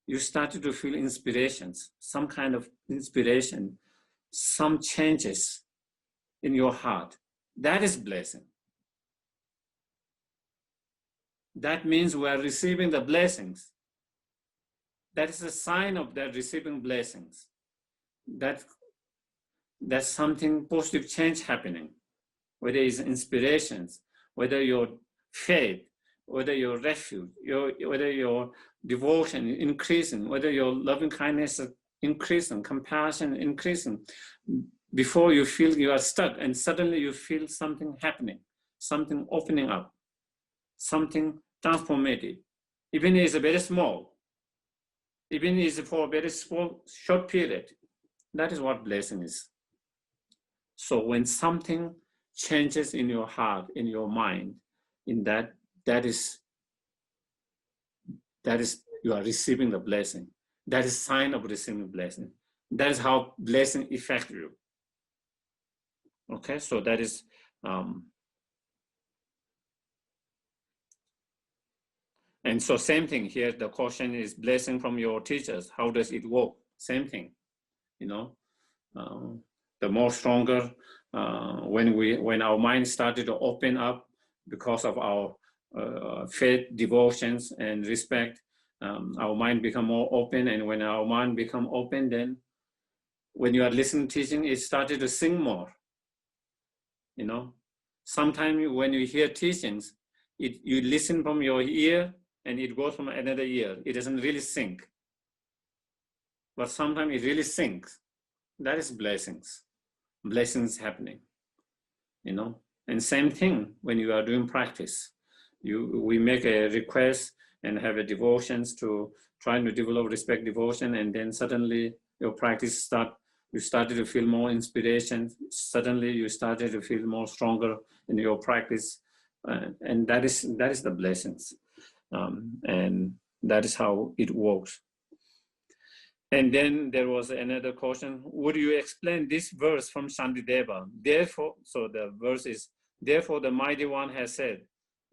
you started to feel inspirations, some kind of inspiration, some changes in your heart. That is blessing. That means we are receiving the blessings. That is a sign of that receiving blessings. That's something positive change happening. Whether it's inspirations, whether your faith, whether your refuge, whether your devotion increasing, whether your loving kindness increasing, compassion increasing, before you feel you are stuck and suddenly you feel something happening, something opening up, something transformative. Even if it's very small, even if it's for a very small, short period, that is what blessing is. So when something changes in your heart, in your mind, in that is you are receiving the blessing. That is sign of receiving blessing. That is how blessing affects you. Okay, so that is and so same thing here. The question is blessing from your teachers. How does it work? Same thing, you know. The more stronger when our mind started to open up because of our faith, devotions, and respect, our mind become more open. And when our mind become open, then when you are listening to teaching, it started to sing more. You know, sometimes when you hear teachings, you listen from your ear and it goes from another ear. It doesn't really sink. But sometimes it really sinks. That is blessings. Blessings happening, you know. And same thing when you are doing practice. We make a request and have a devotions to trying to develop respect devotion, and then suddenly your practice you started to feel more inspiration. Suddenly you started to feel more stronger in your practice. and that is the blessings, and that is how it works. And then there was another question: would you explain this verse from Shantideva? Therefore, so the verse is, therefore the Mighty One has said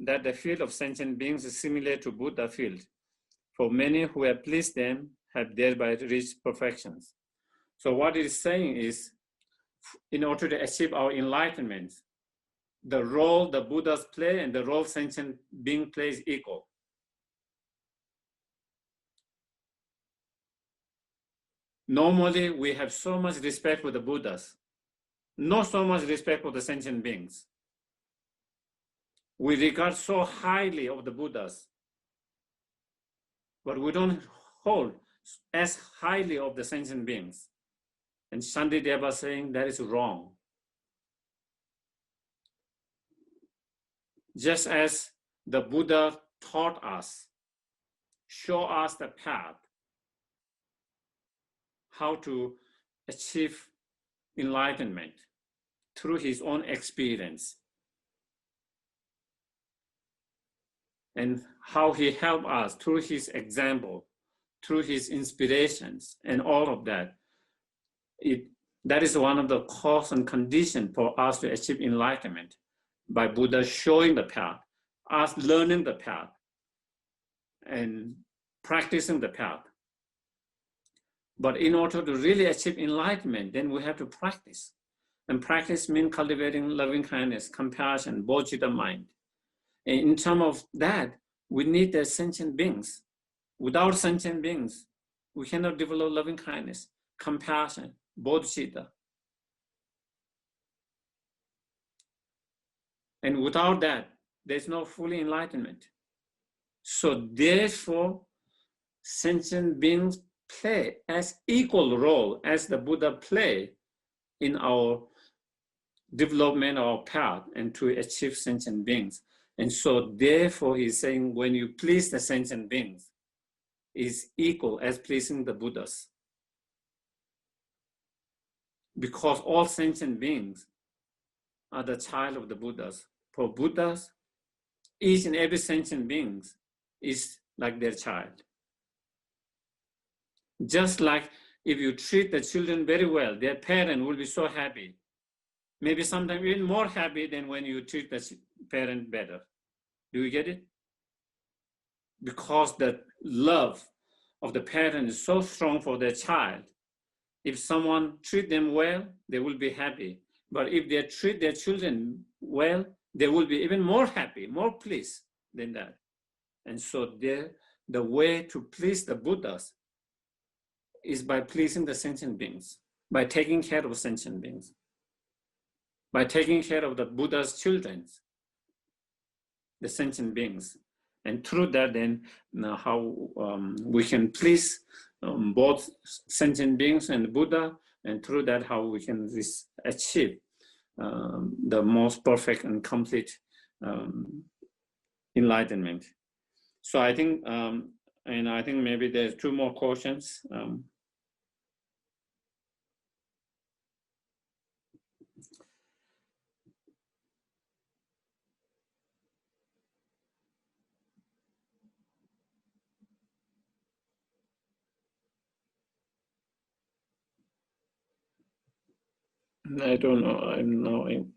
that the field of sentient beings is similar to Buddha field, for many who have pleased them have thereby reached perfections. So what it is saying is, in order to achieve our enlightenment, the role the Buddhas play and the role sentient being plays equal. Normally, we have so much respect for the Buddhas, not so much respect for the sentient beings. We regard so highly of the Buddhas, but we don't hold as highly of the sentient beings. And Shantideva saying that is wrong. Just as the Buddha taught us, show us the path, how to achieve enlightenment through his own experience, and how he helped us through his example, through his inspirations, and all of that. That is one of the cause and condition for us to achieve enlightenment, by Buddha showing the path, us learning the path, and practicing the path. But in order to really achieve enlightenment, then we have to practice. And practice means cultivating loving kindness, compassion, bodhicitta mind. And in terms of that, we need the sentient beings. Without sentient beings, we cannot develop loving kindness, compassion, bodhicitta. And without that, there's no full enlightenment. So therefore, sentient beings play as equal role as the Buddha play in our development of our path and to achieve sentient beings. And so therefore he's saying, when you please the sentient beings, is equal as pleasing the Buddhas. Because all sentient beings are the child of the Buddhas. For Buddhas, each and every sentient being is like their child. Just like if you treat the children very well, their parent will be so happy. Maybe sometimes even more happy than when you treat the parent better. Do you get it? Because the love of the parent is so strong for their child. If someone treat them well, they will be happy. But if they treat their children well, they will be even more happy, more pleased than that. And so the way to please the Buddhas is by pleasing the sentient beings, by taking care of sentient beings, by taking care of the Buddha's children, the sentient beings. And through that, then how we can please both sentient beings and Buddha, and through that, how we can achieve the most perfect and complete enlightenment. So I think, and I think maybe there's two more questions. I don't know, I'm knowing.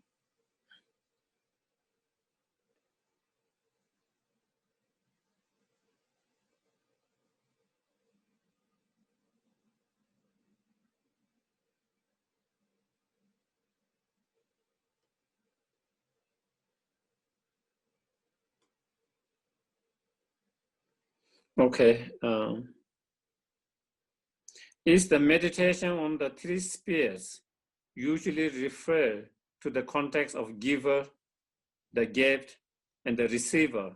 Okay. Is the meditation on the three spheres usually refer to the context of giver, the gift, and the receiver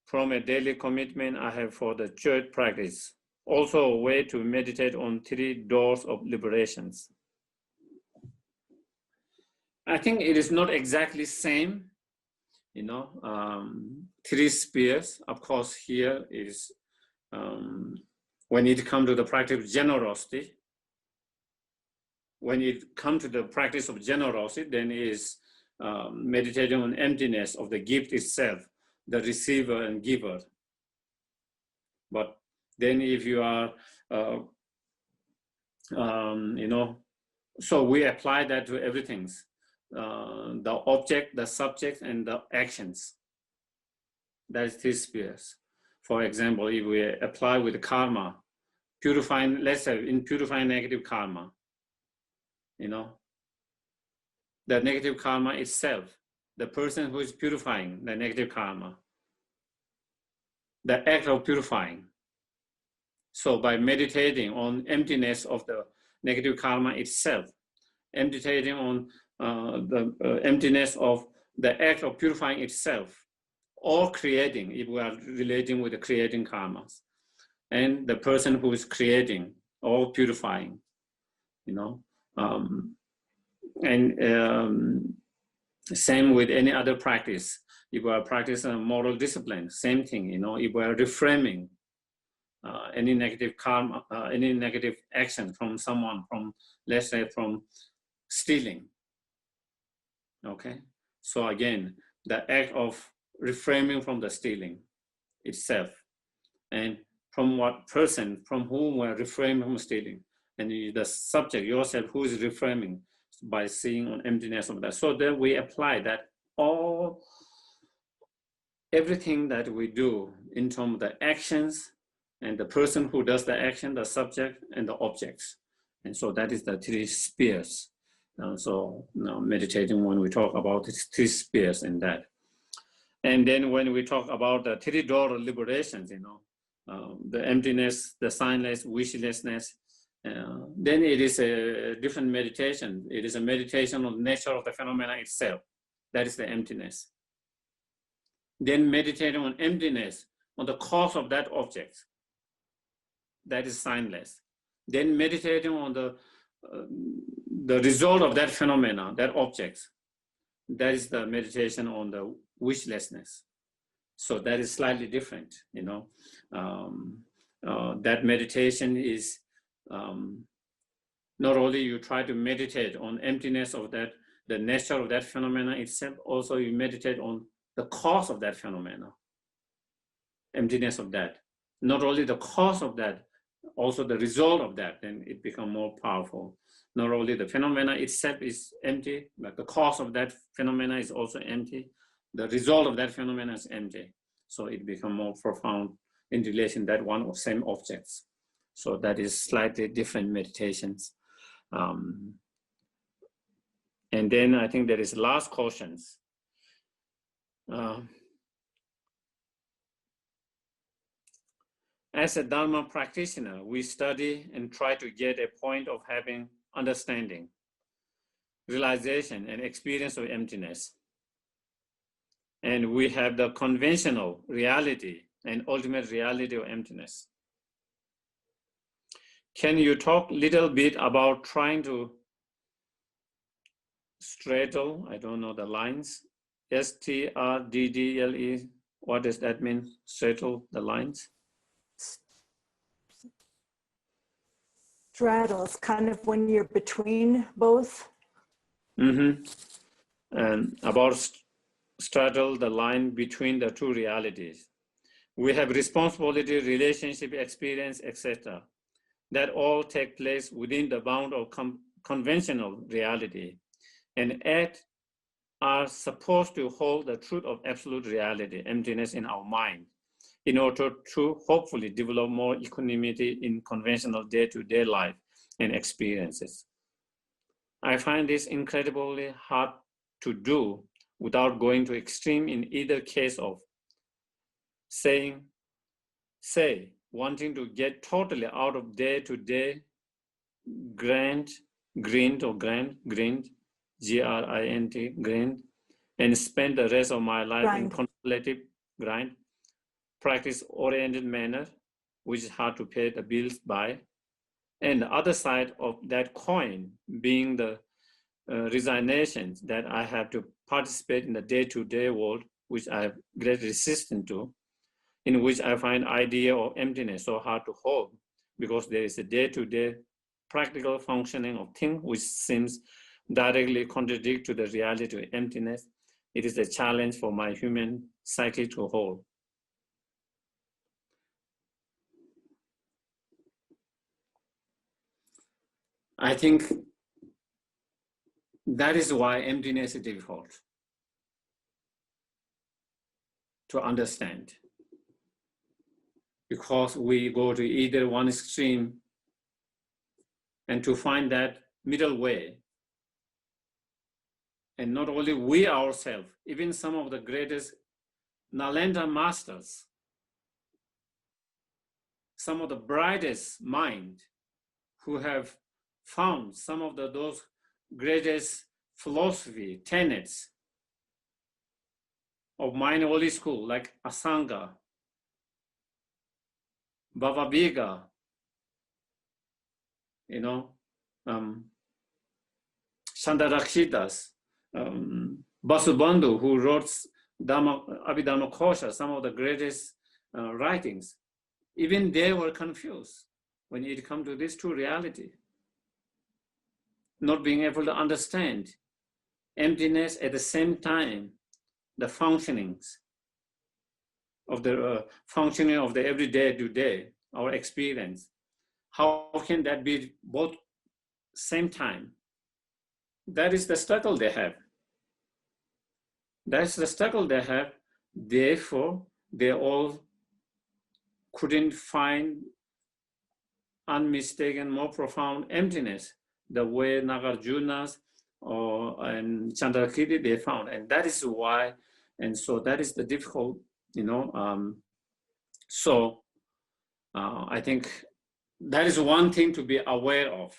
from a daily commitment I have for the church practice? Also a way to meditate on three doors of liberations. I think it is not exactly same, you know, three spheres. Of course, here is when it comes to the practice of generosity. When it comes to the practice of generosity, then is meditating on emptiness of the gift itself, the receiver and giver. But then if you are, so we apply that to everything, the object, the subject, and the actions. That is 3 spheres. For example, if we apply with karma, purifying, let's say in purifying negative karma, the negative karma itself, the person who is purifying the negative karma, the act of purifying. So by meditating on emptiness of the negative karma itself, meditating on the emptiness of the act of purifying itself, or creating, if we are relating with the creating karmas, and the person who is creating or purifying, same with any other practice. If we are practicing moral discipline, same thing, if we are reframing any negative karma, any negative action from someone, from, let's say, from stealing, okay? So again, the act of reframing from the stealing itself, and from what person, from whom we're reframing from stealing, and the subject, yourself, who is reframing by seeing on emptiness of that. So then we apply that everything that we do in terms of the actions, and the person who does the action, the subject, and the objects. And so that is the 3 spheres. So meditating, when we talk about these 3 spheres in that. And then when we talk about the 3 door liberations, the emptiness, the signless, wishlessness, then it is a different meditation. It is a meditation on the nature of the phenomena itself. That is the emptiness. Then meditating on emptiness, on the cause of that object. That is signless. Then meditating on the result of that phenomena, that object. That is the meditation on the wishlessness. So that is slightly different, that meditation is not only you try to meditate on emptiness of that, the nature of that phenomena itself, also you meditate on the cause of that phenomena, emptiness of that. Not only the cause of that, also the result of that, then it becomes more powerful. Not only the phenomena itself is empty, but the cause of that phenomena is also empty. The result of that phenomena is empty. So it becomes more profound in relation that one or same objects. So that is slightly different meditations. And then I think there is last questions. As a Dharma practitioner, we study and try to get a point of having understanding, realization, and experience of emptiness. And we have the conventional reality and ultimate reality of emptiness. Can you talk a little bit about trying to straddle, I don't know the lines, STRDDLE, what does that mean, straddle the lines? Straddles, kind of when you're between both. Mm-hmm. And about straddle the line between the 2 realities. We have responsibility, relationship, experience, etc. That all take place within the bound of conventional reality, and yet are supposed to hold the truth of absolute reality, emptiness in our mind, in order to hopefully develop more equanimity in conventional day-to-day life and experiences. I find this incredibly hard to do without going to extreme in either case of wanting to get totally out of day-to-day grind, Grint, Grint, and spend the rest of my life in contemplative grind, practice-oriented manner, which is hard to pay the bills by. And the other side of that coin being the resignation that I have to participate in the day-to-day world, which I have great resistance to, in which I find idea of emptiness so hard to hold, because there is a day-to-day practical functioning of things which seems directly contradict to the reality of emptiness, it is a challenge for my human psyche to hold. I think that is why emptiness is difficult to understand, because we go to either one extreme, and to find that middle way. And not only we ourselves, even some of the greatest Nalanda masters, some of the brightest mind who have found some of those greatest philosophy tenets of mind holy school, like Asanga, Bhavaviga, Chandarakshitas, Vasubandhu, who wrote Abhidharma Kosha, some of the greatest writings, even they were confused when it comes to this true reality, not being able to understand emptiness at the same time, the functionings of the everyday to day, our experience. How can that be both same time? That is the struggle they have. That's the struggle they have. Therefore, they all couldn't find unmistaken, more profound emptiness, the way Nagarjunas and Chandrakirti they found. And that is why, and so that is the difficult, I think that is one thing to be aware of,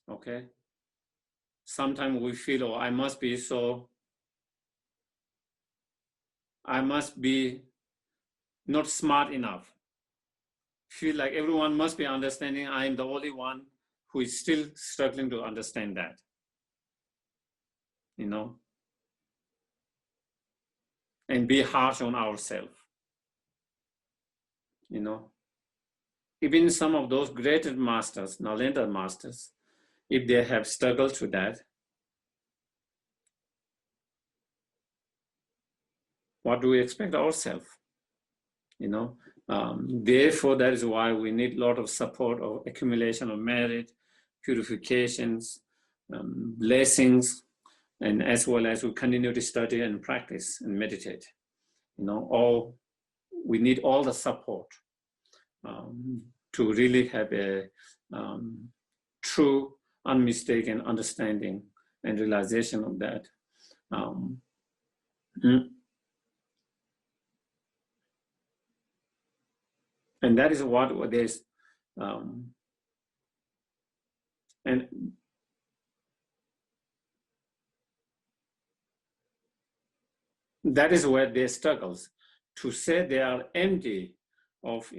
okay? Sometimes we feel, oh, I must be not smart enough. Feel like everyone must be understanding. I am the only one who is still struggling to understand that, and be harsh on ourselves, Even some of those great masters, Nalanda masters, if they have struggled to that, what do we expect ourselves? Therefore, that is why we need a lot of support of accumulation of merit, purifications, blessings, and as well as we continue to study and practice and meditate. We need all the support to really have a true, unmistaken understanding and realization of that. And that is what there's, and that is where their struggles. To say they are empty of,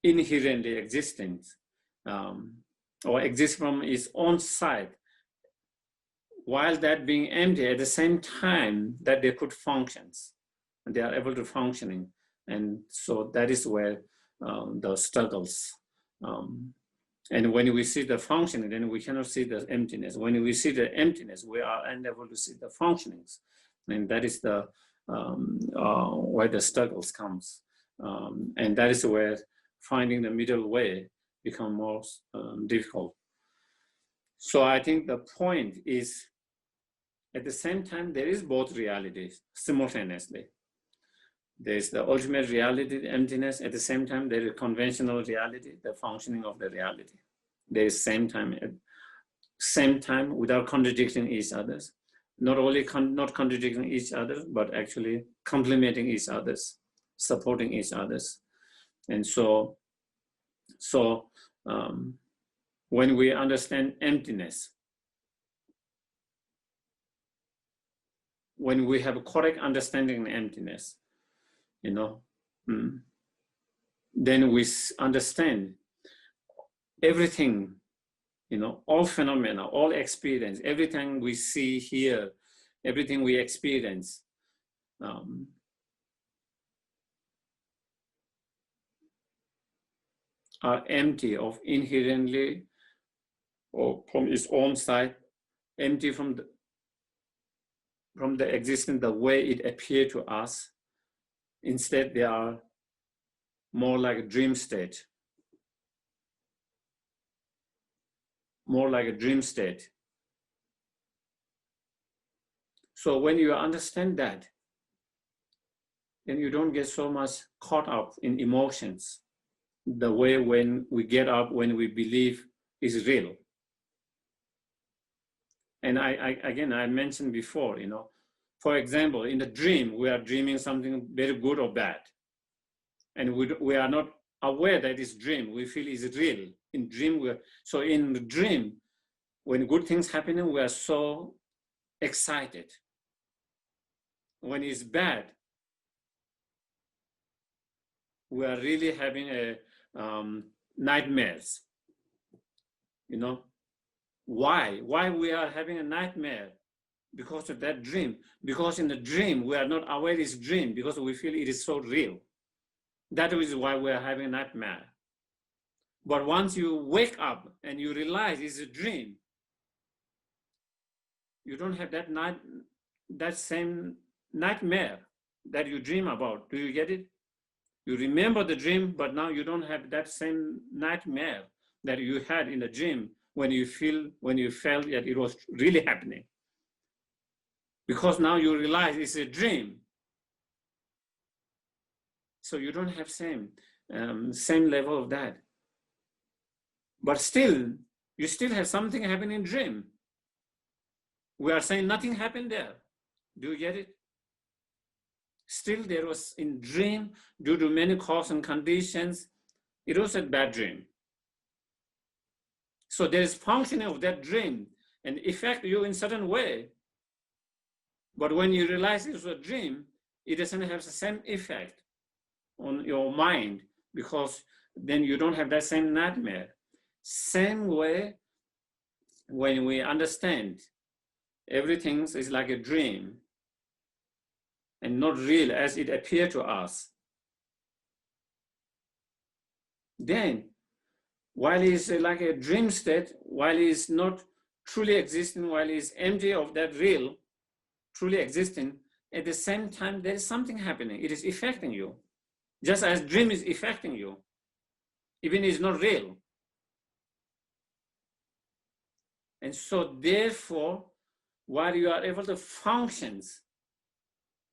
inherently existence, or exist from its own side, while that being empty at the same time that they could function, and they are able to functioning. And so that is where the struggles. And when we see the functioning, then we cannot see the emptiness. When we see the emptiness, we are unable to see the functionings. And that is the where the struggles comes. And that is where finding the middle way become more difficult. So I think the point is, at the same time, there is both realities simultaneously. There's the ultimate reality, the emptiness. At the same time, there is conventional reality, the functioning of the reality. There is same time without contradicting each other. Not only not contradicting each other, but actually complementing each other, supporting each other. And so when we understand emptiness, when we have a correct understanding of emptiness, then we understand everything, all phenomena, all experience, everything we see here, everything we experience, are empty of inherently or from its own side, empty from the existence the way it appeared to us. Instead, they are more like a dream state. More like a dream state. So when you understand that, then you don't get so much caught up in emotions, the way when we get up, when we believe is real. And I mentioned before, for example, in the dream, we are dreaming something very good or bad. And we are not aware that it's dream. We feel it's real. In dream, so in the dream, when good things happening, we are so excited. When it's bad, we are really having a nightmares. Why we are having a nightmare? Because of that dream. Because in the dream we are not aware it's dream, because we feel it is so real. That is why we are having a nightmare. But once you wake up and you realize it's a dream, you don't have that same nightmare that you dream about. Do you get it? You remember the dream, but now you don't have that same nightmare that you had in the dream when you felt that it was really happening. Because now you realize it's a dream. So you don't have same level of that. But still, you still have something happening in dream. We are saying nothing happened there. Do you get it? Still there was in dream, due to many causes and conditions, it was a bad dream. So there is functioning of that dream and affect you in certain way. But when you realize it was a dream, it doesn't have the same effect on your mind, because then you don't have that same nightmare. Same way, when we understand everything is like a dream and not real as it appeared to us, then while it's like a dream state, while it's not truly existing, while it's empty of that real, truly existing, at the same time, there is something happening. It is affecting you. Just as dream is affecting you, even it's not real. And so therefore, while you are able to function,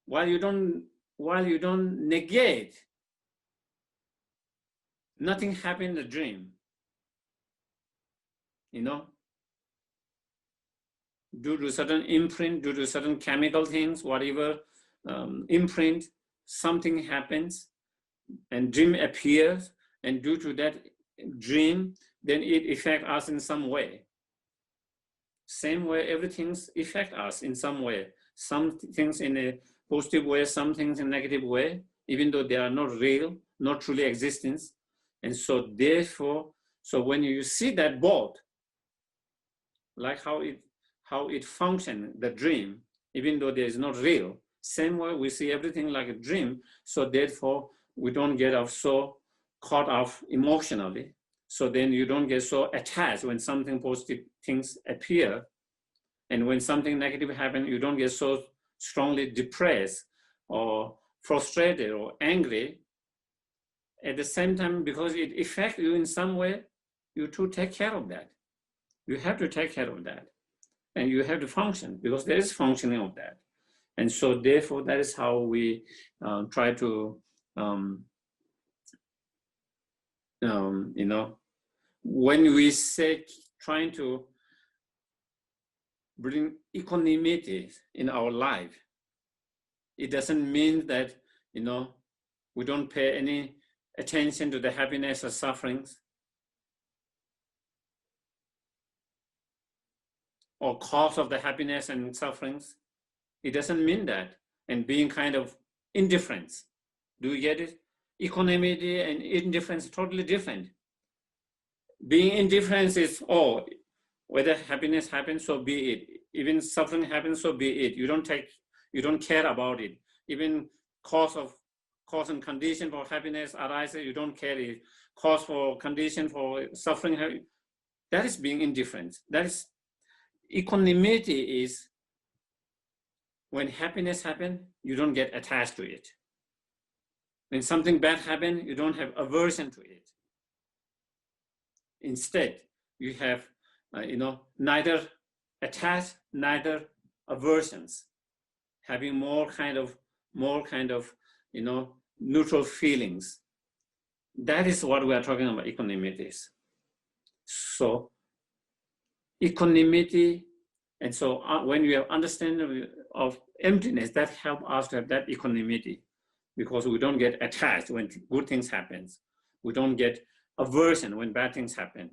while you don't negate, nothing happened in the dream. Due to certain imprint, due to certain chemical things, whatever imprint, something happens and dream appears, and due to that dream, then it affects us in some way. Same way, everything affects us in some way. Some things in a positive way, some things in a negative way, even though they are not real, not truly existence. And so therefore, so when you see that both, like how it functions, the dream, even though there is not real, same way we see everything like a dream. So therefore, we don't get so caught up emotionally. So then you don't get so attached when something positive things appear. And when something negative happens, you don't get so strongly depressed or frustrated or angry. At the same time, because it affects you in some way, you too take care of that. You have to take care of that. And you have to function, because there is functioning of that. And so therefore, that is how we try to, when we say trying to bring equanimity in our life, it doesn't mean that, we don't pay any attention to the happiness or sufferings or cause of the happiness and sufferings. It doesn't mean that. And being kind of indifference. Do you get it? Equanimity and indifference are totally different. Being indifference is, whether happiness happens, so be it. Even suffering happens, so be it. You don't care about it. Even cause and condition for happiness arises, you don't care it. Cause for condition for suffering, That is being indifferent. That is equanimity. Is when happiness happens, you don't get attached to it. When something bad happens, you don't have aversion to it. Instead, you have, neither attached, neither aversions, having more kind of, neutral feelings. That is what we are talking about equanimity. So equanimity, and so when you have understanding of emptiness, that helps us to have that equanimity, because we don't get attached when good things happen. We don't get aversion when bad things happen.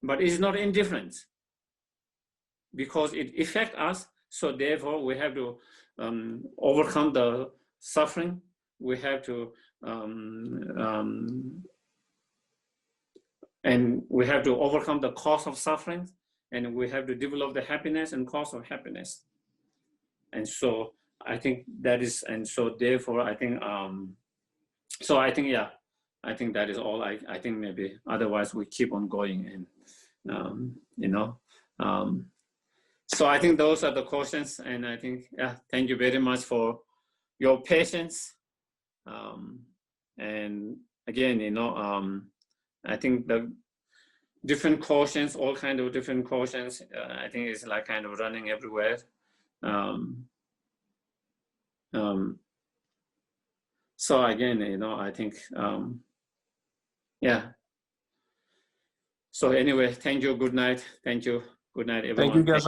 But it's not indifference, because it affects us. So therefore, we have to overcome the suffering. We have to, and we have to overcome the cause of suffering, and we have to develop the happiness and cause of happiness. And so I think that is, and so therefore I think, so I think, yeah, I think that is all. I think maybe otherwise we keep on going, and so I think those are the questions, and I think, yeah, thank you very much for your patience. And again, I think the different questions, all kind of different questions, I think it's like kind of running everywhere. So again, I think, yeah. So anyway, thank you. Good night. Thank you. Good night, everyone. Thank you, guys.